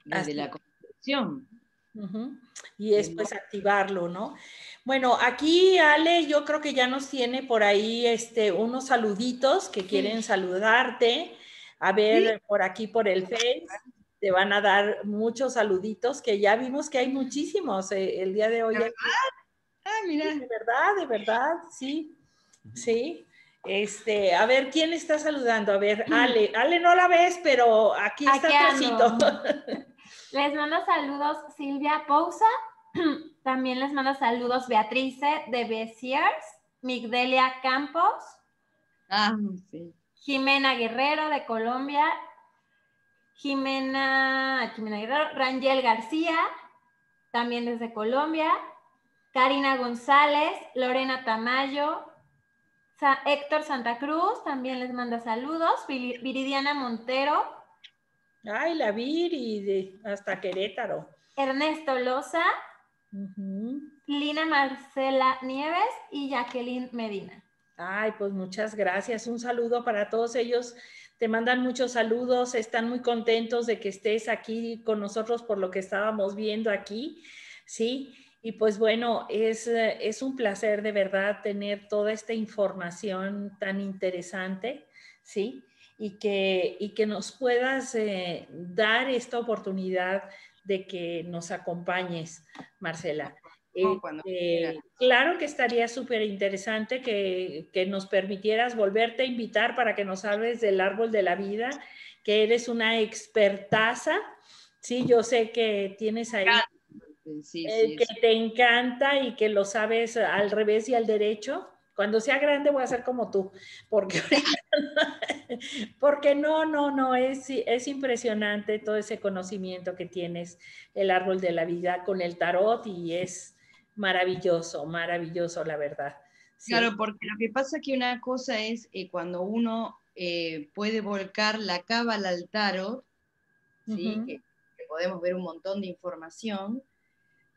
desde la construcción. Uh-huh. Y es pues activarlo, ¿no? Bueno, aquí Ale, yo creo que ya nos tiene por ahí unos saluditos que quieren saludarte. A ver, ¿sí? Por aquí por el Face te van a dar muchos saluditos que ya vimos que hay muchísimos el día de hoy. ¿De verdad? Ah, mira. Sí, de verdad, sí, sí. A ver, ¿quién está saludando? A ver, Ale. Ale no la ves, pero aquí está atrásito. Les mando saludos Silvia Pousa, también les mando saludos Beatrice de Besiers, Migdelia Campos, sí. Jimena Guerrero de Colombia, Jimena Guerrero, Rangel García, también desde Colombia, Karina González, Lorena Tamayo, Héctor Santa Cruz, también les manda saludos, Viridiana Montero. Ay, la Viri, hasta Querétaro. Ernesto Loza, Lina Marcela Nieves y Jacqueline Medina. Ay, pues muchas gracias. Un saludo para todos ellos. Te mandan muchos saludos, están muy contentos de que estés aquí con nosotros por lo que estábamos viendo aquí, ¿sí? Y pues bueno, es un placer de verdad tener toda esta información tan interesante, ¿sí? Y que nos puedas dar esta oportunidad de que nos acompañes, Marcela. Claro que estaría súper interesante que nos permitieras volverte a invitar para que nos hables del árbol de la vida, que eres una expertaza, sí, yo sé que tienes ahí, que te encanta y que lo sabes al revés y al derecho. Cuando sea grande voy a ser como tú, porque porque no, es impresionante todo ese conocimiento que tienes el árbol de la vida con el tarot y es maravilloso, maravilloso, la verdad. ¿Sí? Claro, porque lo que pasa es que una cosa es cuando uno puede volcar la cábala al tarot, ¿sí? Que podemos ver un montón de información,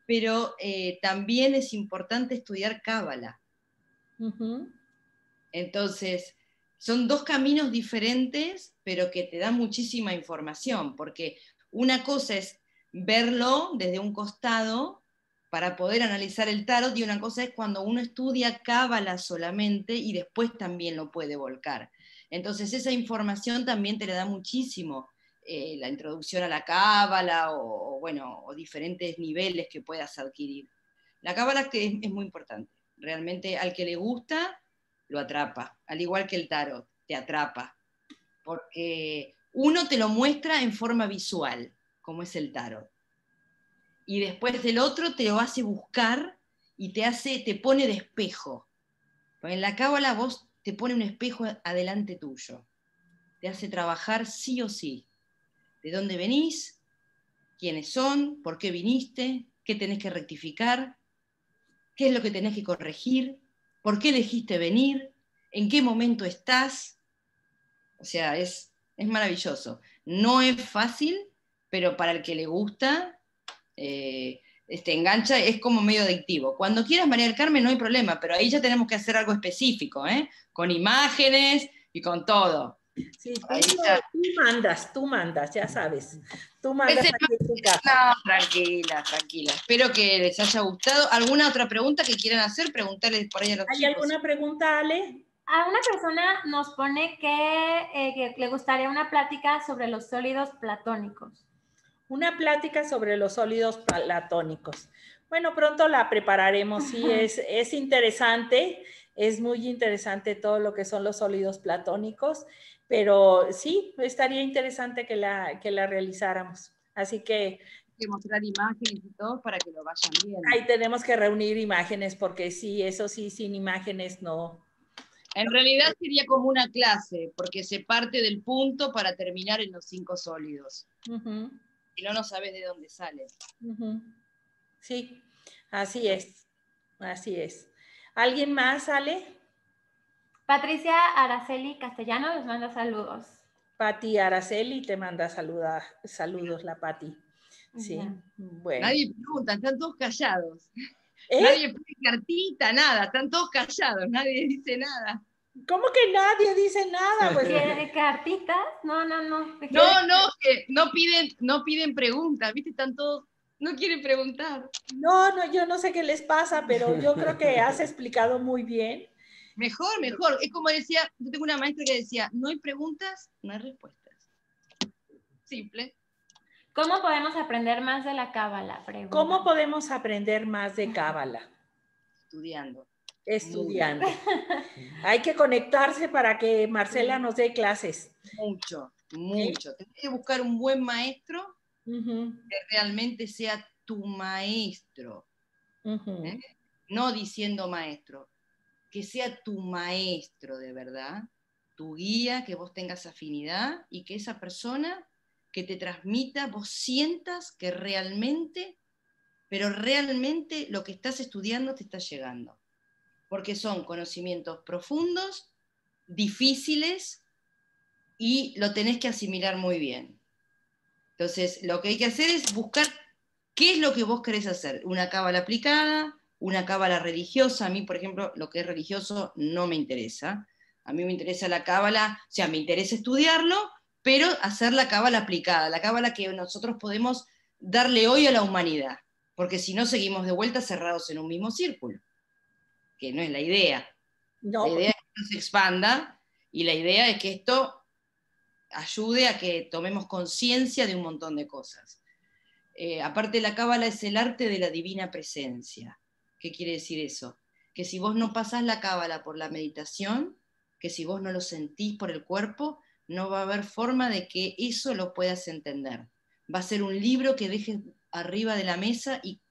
pero también es importante estudiar cábala. Entonces, son dos caminos diferentes, pero que te dan muchísima información, porque una cosa es verlo desde un costado para poder analizar el tarot, y una cosa es cuando uno estudia cábala solamente y después también lo puede volcar. Entonces esa información también te le da muchísimo, la introducción a la cábala o diferentes niveles que puedas adquirir. La cábala es muy importante, realmente al que le gusta lo atrapa, al igual que el tarot, te atrapa, porque uno te lo muestra en forma visual, como es el tarot, y después del otro te lo hace buscar y te pone de espejo. Porque en la cábala vos te pone un espejo adelante tuyo, te hace trabajar sí o sí, de dónde venís, quiénes son, por qué viniste, qué tenés que rectificar, qué es lo que tenés que corregir, por qué elegiste venir, en qué momento estás. O sea, es maravilloso. No es fácil, pero para el que le gusta, engancha, es como medio adictivo. Cuando quieras, María del Carmen, no hay problema, pero ahí ya tenemos que hacer algo específico, con imágenes y con todo. Sí, tú mandas, ya sabes. Tú mandas aquí en tu casa. No, tranquila. Espero que les haya gustado. ¿Alguna otra pregunta que quieran hacer? Preguntarles por ahí a los chicos. ¿Hay alguna pregunta, Ale? A una persona nos pone que le gustaría una plática sobre los sólidos platónicos. Una plática sobre los sólidos platónicos. Bueno, pronto la prepararemos. Sí, es interesante, es muy interesante todo lo que son los sólidos platónicos, pero sí, estaría interesante que la realizáramos. Así que... Hay que mostrar imágenes y todo para que lo vayan viendo. Ahí tenemos que reunir imágenes, porque sí, eso sí, sin imágenes no. En realidad sería como una clase, porque se parte del punto para terminar en los 5 sólidos. Si no, no sabes de dónde sale. Sí, así es. ¿Alguien más, Ale? Patricia Araceli Castellano les manda saludos. Pati Araceli te manda saludos, la Pati. Sí, bueno. Nadie pregunta, están todos callados. Nadie pone cartita, nada, están todos callados, nadie dice nada. ¿Cómo que nadie dice nada? Pues, ¿cartitas? No. Que no piden preguntas, ¿viste? Están todos, no quieren preguntar. No, yo no sé qué les pasa, pero yo creo que has explicado muy bien. Mejor. Es como decía, yo tengo una maestra que decía, no hay preguntas, no hay respuestas. Simple. ¿Cómo podemos aprender más de la cábala? ¿Cómo podemos aprender más de cábala? Estudiando. Hay que conectarse para que Marcela nos dé clases. Mucho. Tienes que buscar un buen maestro que realmente sea tu maestro. No diciendo maestro, que sea tu maestro de verdad, tu guía, que vos tengas afinidad y que esa persona que te transmita, vos sientas que realmente, pero realmente lo que estás estudiando te está llegando. Porque son conocimientos profundos, difíciles, y lo tenés que asimilar muy bien. Entonces, lo que hay que hacer es buscar qué es lo que vos querés hacer. Una cábala aplicada, una cábala religiosa. A mí, por ejemplo, lo que es religioso no me interesa. A mí me interesa la cábala, o sea, me interesa estudiarlo, pero hacer la cábala aplicada, la cábala que nosotros podemos darle hoy a la humanidad. Porque si no, seguimos de vuelta cerrados en un mismo círculo, que no es la idea. No. La idea es que esto se expanda, y la idea es que esto ayude a que tomemos conciencia de un montón de cosas. Aparte, la cábala es el arte de la divina presencia. ¿Qué quiere decir eso? Que si vos no pasás la cábala por la meditación, que si vos no lo sentís por el cuerpo, no va a haber forma de que eso lo puedas entender. Va a ser un libro que dejes arriba de la mesa y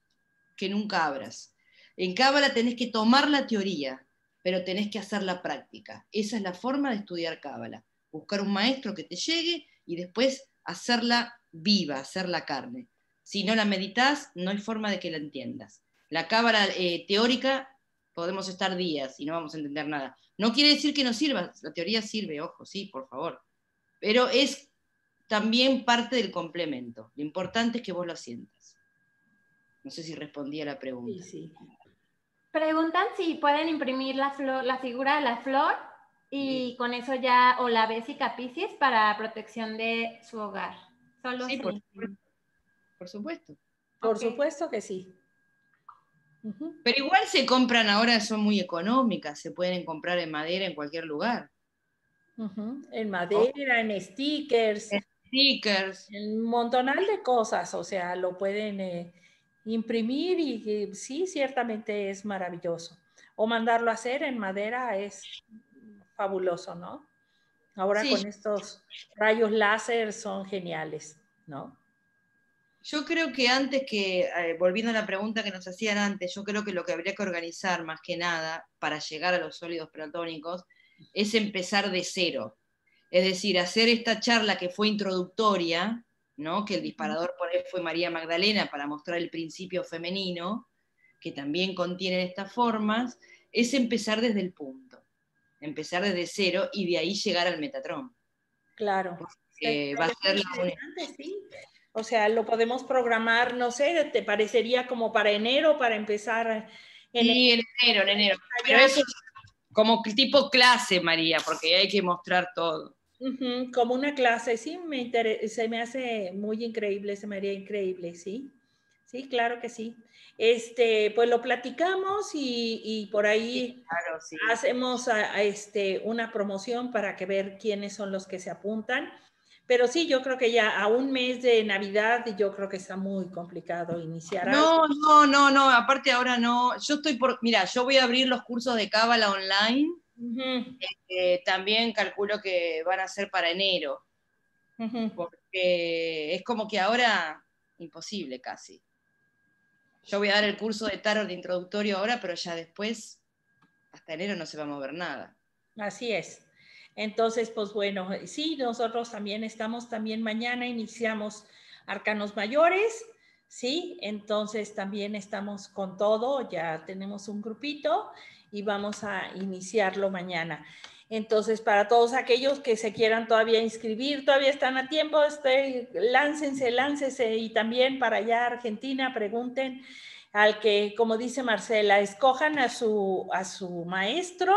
que nunca abras. En cábala tenés que tomar la teoría, pero tenés que hacer la práctica. Esa es la forma de estudiar cábala. Buscar un maestro que te llegue y después hacerla viva, hacerla carne. Si no la meditas, no hay forma de que la entiendas. La cábala teórica, podemos estar días y no vamos a entender nada. No quiere decir que no sirva, la teoría sirve, ojo, sí, por favor. Pero es también parte del complemento. Lo importante es que vos lo sientas. No sé si respondí a la pregunta. Sí. Preguntan si pueden imprimir la figura de la flor y con eso ya, o la Vesica Piscis para protección de su hogar. Solo Sí, así. por supuesto. Por Ok. supuesto que sí. Ujú. Pero igual se compran ahora, son muy económicas, se pueden comprar en madera en cualquier lugar. Ujú. En madera, en stickers, Stickers. en un montonal de cosas, o sea, lo pueden imprimir y sí, ciertamente es maravilloso. O mandarlo a hacer en madera es fabuloso, ¿no? Ahora Sí, con estos rayos láser son geniales, ¿no? yo creo que antes que, volviendo a la pregunta que nos hacían antes, yo creo que lo que habría que organizar más que nada para llegar a los sólidos platónicos es empezar de cero. Es decir, hacer esta charla que fue introductoria, ¿no? Que el disparador por ahí fue María Magdalena para mostrar el principio femenino, que también contiene estas formas, es empezar desde el punto, empezar desde cero y de ahí llegar al Metatrón. Claro. Va a ser Interesante, sí. O sea, lo podemos programar, no sé, ¿te parecería como para enero, para empezar en Sí, en enero. Pero allá? eso es como tipo clase, María, porque hay que mostrar todo. Ujú, como una clase, sí, se me hace muy increíble, se me haría increíble, sí. Sí, claro que sí. Pues lo platicamos y por ahí Sí, claro, sí. hacemos una promoción para que ver quiénes son los que se apuntan. Pero sí, yo creo que ya a un mes de Navidad, yo creo que está muy complicado iniciar algo. No, aparte ahora no. Mira, yo voy a abrir los cursos de Cábala online, Ujú, también calculo que van a ser para enero, ujú. porque es como que ahora imposible casi. Yo voy a dar el curso de tarot de introductorio ahora, pero ya después, hasta enero no se va a mover nada. Así es. Entonces, pues bueno, sí, nosotros también estamos, también mañana iniciamos Arcanos Mayores, sí, entonces también estamos con todo, ya tenemos un grupito y vamos a iniciarlo mañana. Entonces, para todos aquellos que se quieran todavía inscribir, todavía están a tiempo, láncese y también para allá Argentina, pregunten al que, como dice Marcela, escojan a su maestro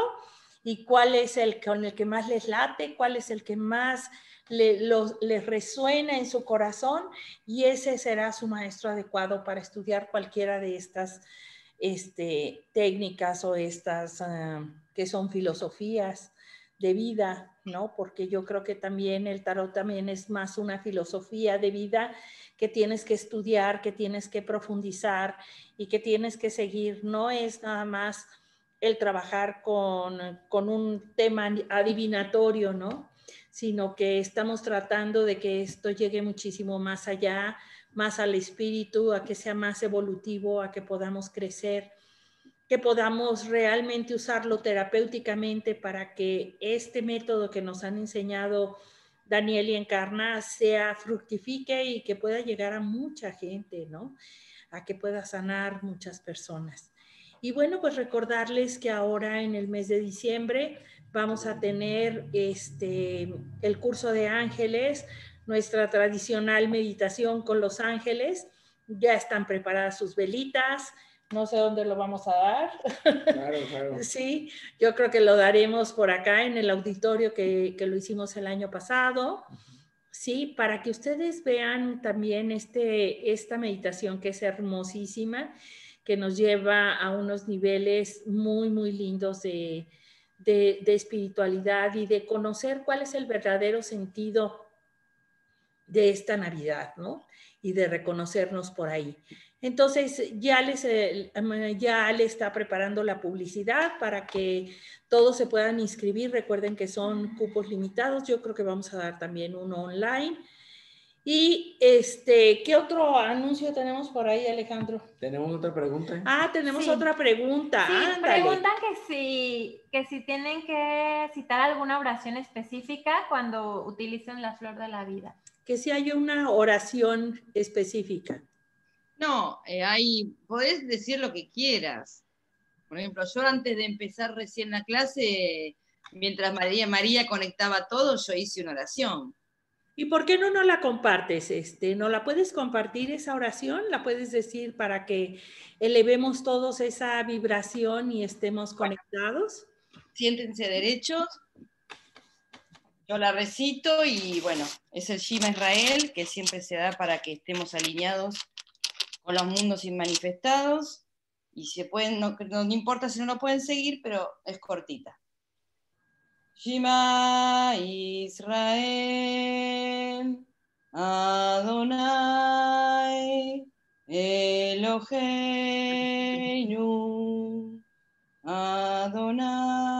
y cuál es el con el que más les late, cuál es el que más les resuena en su corazón y ese será su maestro adecuado para estudiar cualquiera de estas técnicas o estas que son filosofías de vida, ¿no? Porque yo creo que también el tarot también es más una filosofía de vida que tienes que estudiar, que tienes que profundizar y que tienes que seguir, no es nada más el trabajar con un tema adivinatorio, ¿no? Sino que estamos tratando de que esto llegue muchísimo más allá, más al espíritu, a que sea más evolutivo, a que podamos crecer, que podamos realmente usarlo terapéuticamente para que este método que nos han enseñado Daniel y Encarna fructifique y que pueda llegar a mucha gente, ¿no? A que pueda sanar muchas personas. Y bueno, pues recordarles que ahora en el mes de diciembre vamos a tener el curso de ángeles, nuestra tradicional meditación con los ángeles. Ya están preparadas sus velitas. No sé dónde lo vamos a dar. Claro. Sí, yo creo que lo daremos por acá en el auditorio que lo hicimos el año pasado. Sí, para que ustedes vean también esta meditación que es hermosísima, que nos lleva a unos niveles muy, muy lindos de espiritualidad y de conocer cuál es el verdadero sentido de esta Navidad, ¿no? Y de reconocernos por ahí. Entonces, ya le está preparando la publicidad para que todos se puedan inscribir. Recuerden que son cupos limitados. Yo creo que vamos a dar también uno online. Y ¿qué otro anuncio tenemos por ahí, Alejandro? ¿Tenemos otra pregunta? Ah, tenemos Sí. otra pregunta. Sí, Ándale. preguntan que si tienen que citar alguna oración específica cuando utilicen la flor de la vida. Que si hay una oración específica. No, podés decir lo que quieras. Por ejemplo, yo antes de empezar recién la clase, mientras María conectaba todo, yo hice una oración. ¿Y por qué no nos la compartes? ¿No la puedes compartir esa oración? ¿La puedes decir para que elevemos todos esa vibración y estemos conectados? Siéntense derechos Yo la recito y bueno, es el Shema Israel, que siempre se da para que estemos alineados con los mundos inmanifestados. Y se pueden, no importa si no lo pueden seguir, pero es cortita. Shema Israel, Adonai, Eloheinu, Adonai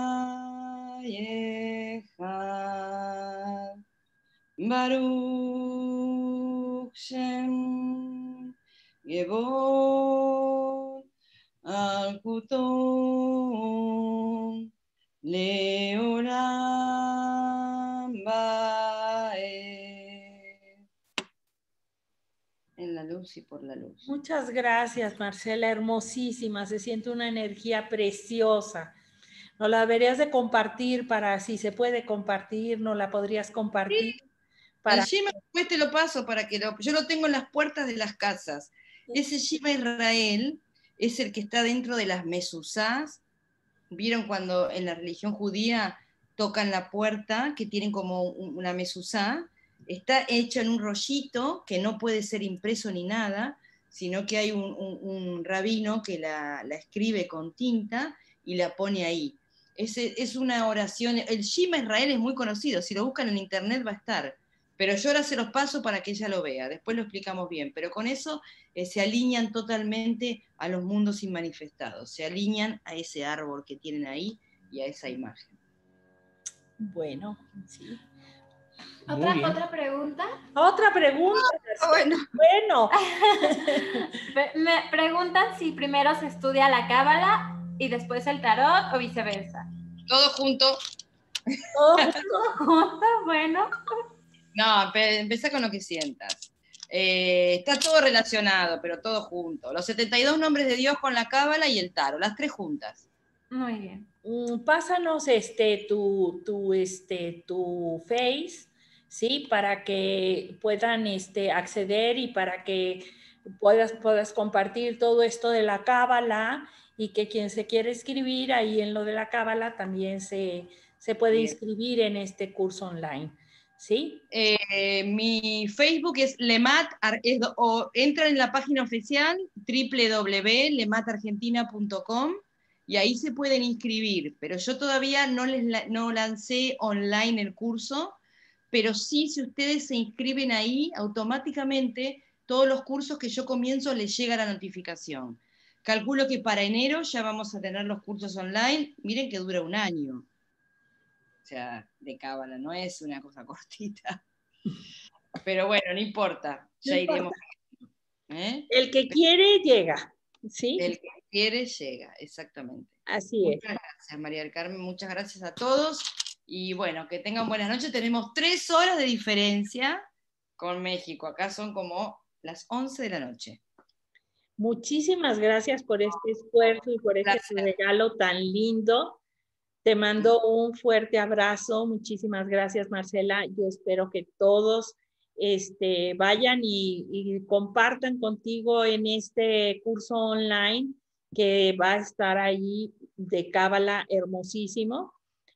Echad, Baruch Shem Yevot Alkuton Leolam Baed. En la luz y por la luz. Muchas gracias, Marcela, hermosísima, se siente una energía preciosa. No la deberías de compartir para, si se puede compartir, no la podrías compartir. Sí. Para... El Shema, después te lo paso para que yo lo tengo en las puertas de las casas. Ese Shema Israel es el que está dentro de las mezuzás. ¿Vieron cuando en la religión judía tocan la puerta, que tienen como una mezuzá? Está hecha en un rollito que no puede ser impreso ni nada, sino que hay un rabino que la escribe con tinta y la pone ahí. Es una oración, el Shema Israel es muy conocido, si lo buscan en internet va a estar, pero yo ahora se los paso para que ella lo vea, después lo explicamos bien, pero con eso se alinean totalmente a los mundos inmanifestados, se alinean a ese árbol que tienen ahí y a esa imagen. Bueno, sí. ¿Otra pregunta? Otra pregunta. Bueno. Me preguntan si primero se estudia la cábala y después el tarot o viceversa. Todo junto. Todo junto, bueno. No, empezá con lo que sientas. Está todo relacionado, pero todo junto. Los 72 nombres de Dios con la cábala y el tarot, las tres juntas. Muy bien. Pásanos tu Face, ¿sí? Para que puedan acceder y para que puedas compartir todo esto de la cábala y que quien se quiere inscribir ahí en lo de la cábala también se puede inscribir en este curso online, ¿sí? Mi Facebook es Lemat, o entran en la página oficial www.lematargentina.com y ahí se pueden inscribir, pero yo todavía no lancé online el curso, pero sí, si ustedes se inscriben ahí, automáticamente todos los cursos que yo comienzo les llega la notificación. Calculo que para enero ya vamos a tener los cursos online, miren que dura un año. O sea, de cábala, no es una cosa cortita. Pero bueno, no importa, ya iremos. El que quiere, llega, ¿sí? El que quiere, llega, exactamente. Así es. Muchas gracias, María del Carmen, muchas gracias a todos. Y bueno, que tengan buenas noches. Tenemos 3 horas de diferencia con México. Acá son como las 11 de la noche. Muchísimas gracias por este esfuerzo y por este regalo tan lindo. Te mando un fuerte abrazo. Muchísimas gracias, Marcela. Yo espero que todos vayan y compartan contigo en este curso online que va a estar ahí de cábala hermosísimo,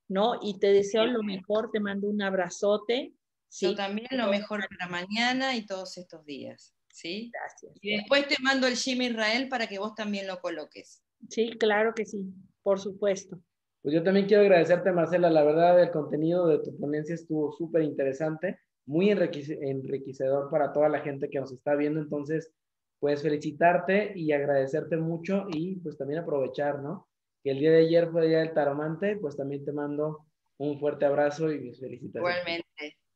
¿no? Y te deseo lo mejor. Te mando un abrazote. ¿Sí? Yo también lo mejor para mañana y todos estos días. ¿Sí? Gracias. Y después te mando el Shema Israel para que vos también lo coloques. Sí, claro que sí, por supuesto. Pues yo también quiero agradecerte, Marcela. La verdad, el contenido de tu ponencia estuvo súper interesante, muy enriquecedor para toda la gente que nos está viendo. Entonces, pues felicitarte y agradecerte mucho y pues también aprovechar, ¿no? Que el día de ayer fue el día del taromante, pues también te mando un fuerte abrazo y mis felicitaciones.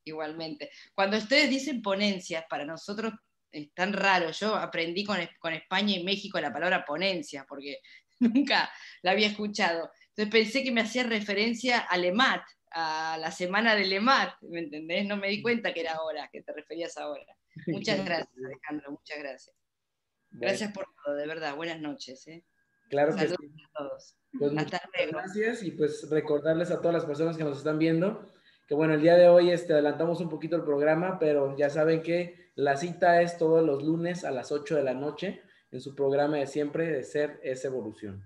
Igualmente. Cuando ustedes dicen ponencias, para nosotros es tan raro. Yo aprendí con España y México la palabra ponencia, porque nunca la había escuchado. Entonces pensé que me hacía referencia a Lemat, a la semana de Lemat, ¿me entendés? No me di cuenta que era ahora, que te referías ahora. Muchas gracias, Alejandro, muchas gracias. Gracias por todo, de verdad. Buenas noches. Claro Saludos que sí. a todos. Pues hasta luego. Gracias y pues recordarles a todas las personas que nos están viendo que bueno, el día de hoy adelantamos un poquito el programa, pero ya saben que la cita es todos los lunes a las 8 de la noche en su programa de siempre de Ser es Evolución.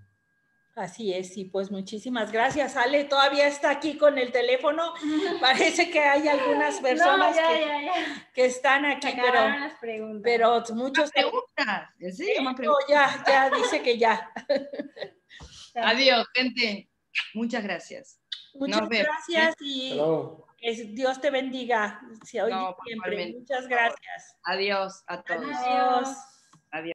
Así es, sí, pues muchísimas gracias. Ale todavía está aquí con el teléfono. Parece que hay algunas personas que están aquí, pero muchos... ¿Preguntas? ¿En serio? ¿Más preguntas? Ya, dice que ya. Adiós, gente. Muchas gracias. Muchas gracias y que Dios te bendiga. Hoy siempre. Muchas gracias. Adiós a todos. Adiós. Adiós.